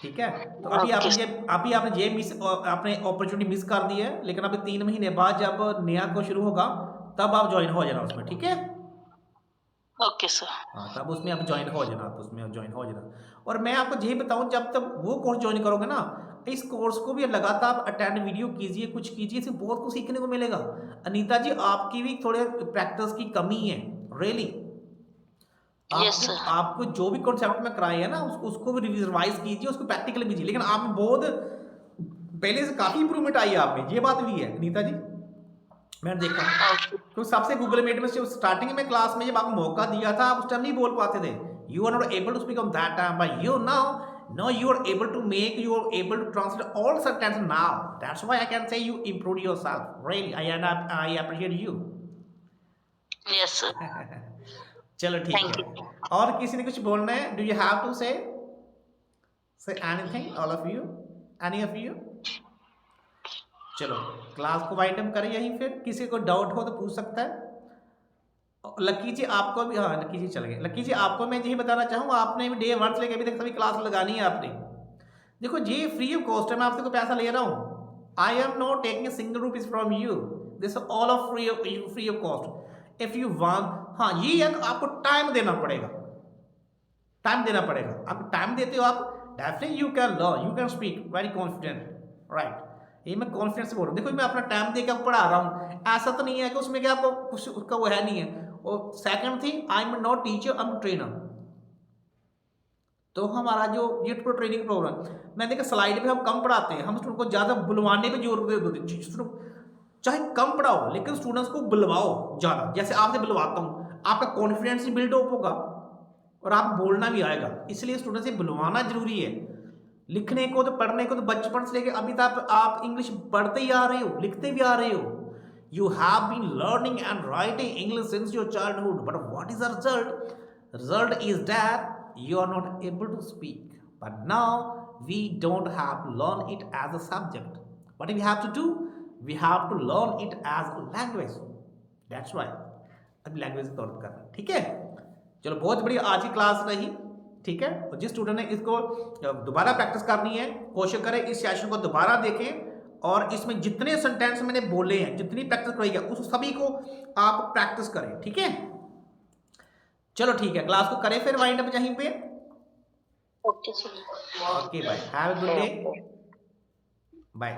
ठीक है, तो अभी आपने ये मिस, आपने अपॉर्चुनिटी मिस कर दी है, लेकिन अभी 3 महीने बाद जब नया को शुरू होगा तब आप ज्वाइन हो जाना उसमें, ठीक है। Okay sir. हाँ तब उसमें आप ज्वाइन हो जाना, आप उसमें ज्वाइन हो जाना। और मैं आपको यही बताऊं, जब तक वो कोर्स ज्वाइन करोगे ना, इस कोर्स को भी लगातार आप अटेंड वीडियो कीजिए, कुछ कीजिए, इससे बहुत कुछ सीखने को मिलेगा। अनीता जी आपकी भी थोड़े प्रैक्टिस की कमी है, रियली। Yes, sir. आपको जो भी कॉन्सेप्ट में कराए हैं ना, उसको भी रिवाइज कीजिए, उसको प्रैक्टिकली कीजिए। लेकिन आप बहुत पहले से काफ़ी इंप्रूवमेंट आई है आप में, ये बात भी है अनीता जी, मैंने देखा। तो सबसे गूगल मीट में स्टार्टिंग में क्लास में जब आपको मौका दिया था, आप उस टाइम नहीं बोल पाते थे, you are not able to speak on that time, but you now you are able to make, you are able to translate all sentences now. That's why I can say you improved yourself, really. I appreciate you. Yes sir. चलो ठीक Thank है। और किसी ने कुछ बोलना है? Do you have to say anything, all of you, any of you? चलो क्लास को वाइंड अप करें यहीं, फिर किसी को डाउट हो तो पूछ सकता है। लकी जी आपको भी, हाँ लकी जी चल गए। लकी जी आपको मैं यही बताना चाहूँगा, आपने भी डे 1 से लेकर अभी तक सभी क्लास लगानी है आपने। देखो ये फ्री ऑफ कॉस्ट है, मैं आपसे कोई पैसा ले रहा हूँ। I am not taking a single rupees from you, this all of free of cost if you want. हाँ ये है कि आपको टाइम देना पड़ेगा, टाइम देना पड़ेगा। आप टाइम देते हो, आप definitely you can learn, you can speak very confident, right. ये मैं कॉन्फिडेंस से बोल रहा हूँ। देखो मैं अपना टाइम दे के आपको पढ़ा रहा हूँ, ऐसा तो नहीं है कि उसमें क्या आपको कुछ उसका वो है नहीं है। और second thing, I am not teacher, I M trainer. तो हमारा जो ये ट्रेनिंग प्रोग्राम, मैं देखा स्लाइड पे हम कम पढ़ाते हैं, हम स्टूडेंट को ज़्यादा बुलवाने पे जोर देते हैं। चाहे कम पढ़ाओ लेकिन स्टूडेंट्स को बुलवाओ ज़्यादा। जैसे आपसे बुलवाता हूँ, आपका कॉन्फिडेंस बिल्डअप होगा और आप बोलना भी आएगा। इसलिए स्टूडेंट से बुलवाना जरूरी है। लिखने को तो, पढ़ने को तो बचपन से लेकर अभी तक आप इंग्लिश पढ़ते ही आ रहे हो, लिखते भी आ रहे हो। You have been learning and writing English since your childhood, but what is the result? Result is that you are not able to speak. But now we don't have to learn it as a subject. What do we have to do? We have to learn it as a language. That's why अभी लैंग्वेज के तौर पर करना, ठीक है। चलो बहुत बढ़िया आज की क्लास रही, ठीक है। और जिस स्टूडेंट ने इसको दोबारा प्रैक्टिस करनी है, कोशिश करें इस सेशन को दोबारा देखें और इसमें जितने सेंटेंस मैंने बोले हैं, जितनी प्रैक्टिस कराई है, उस सभी को आप प्रैक्टिस करें, ठीक है। चलो ठीक है, क्लास को करें फिर वाइंड अप यहीं पे। Okay okay bye, have a good day, bye.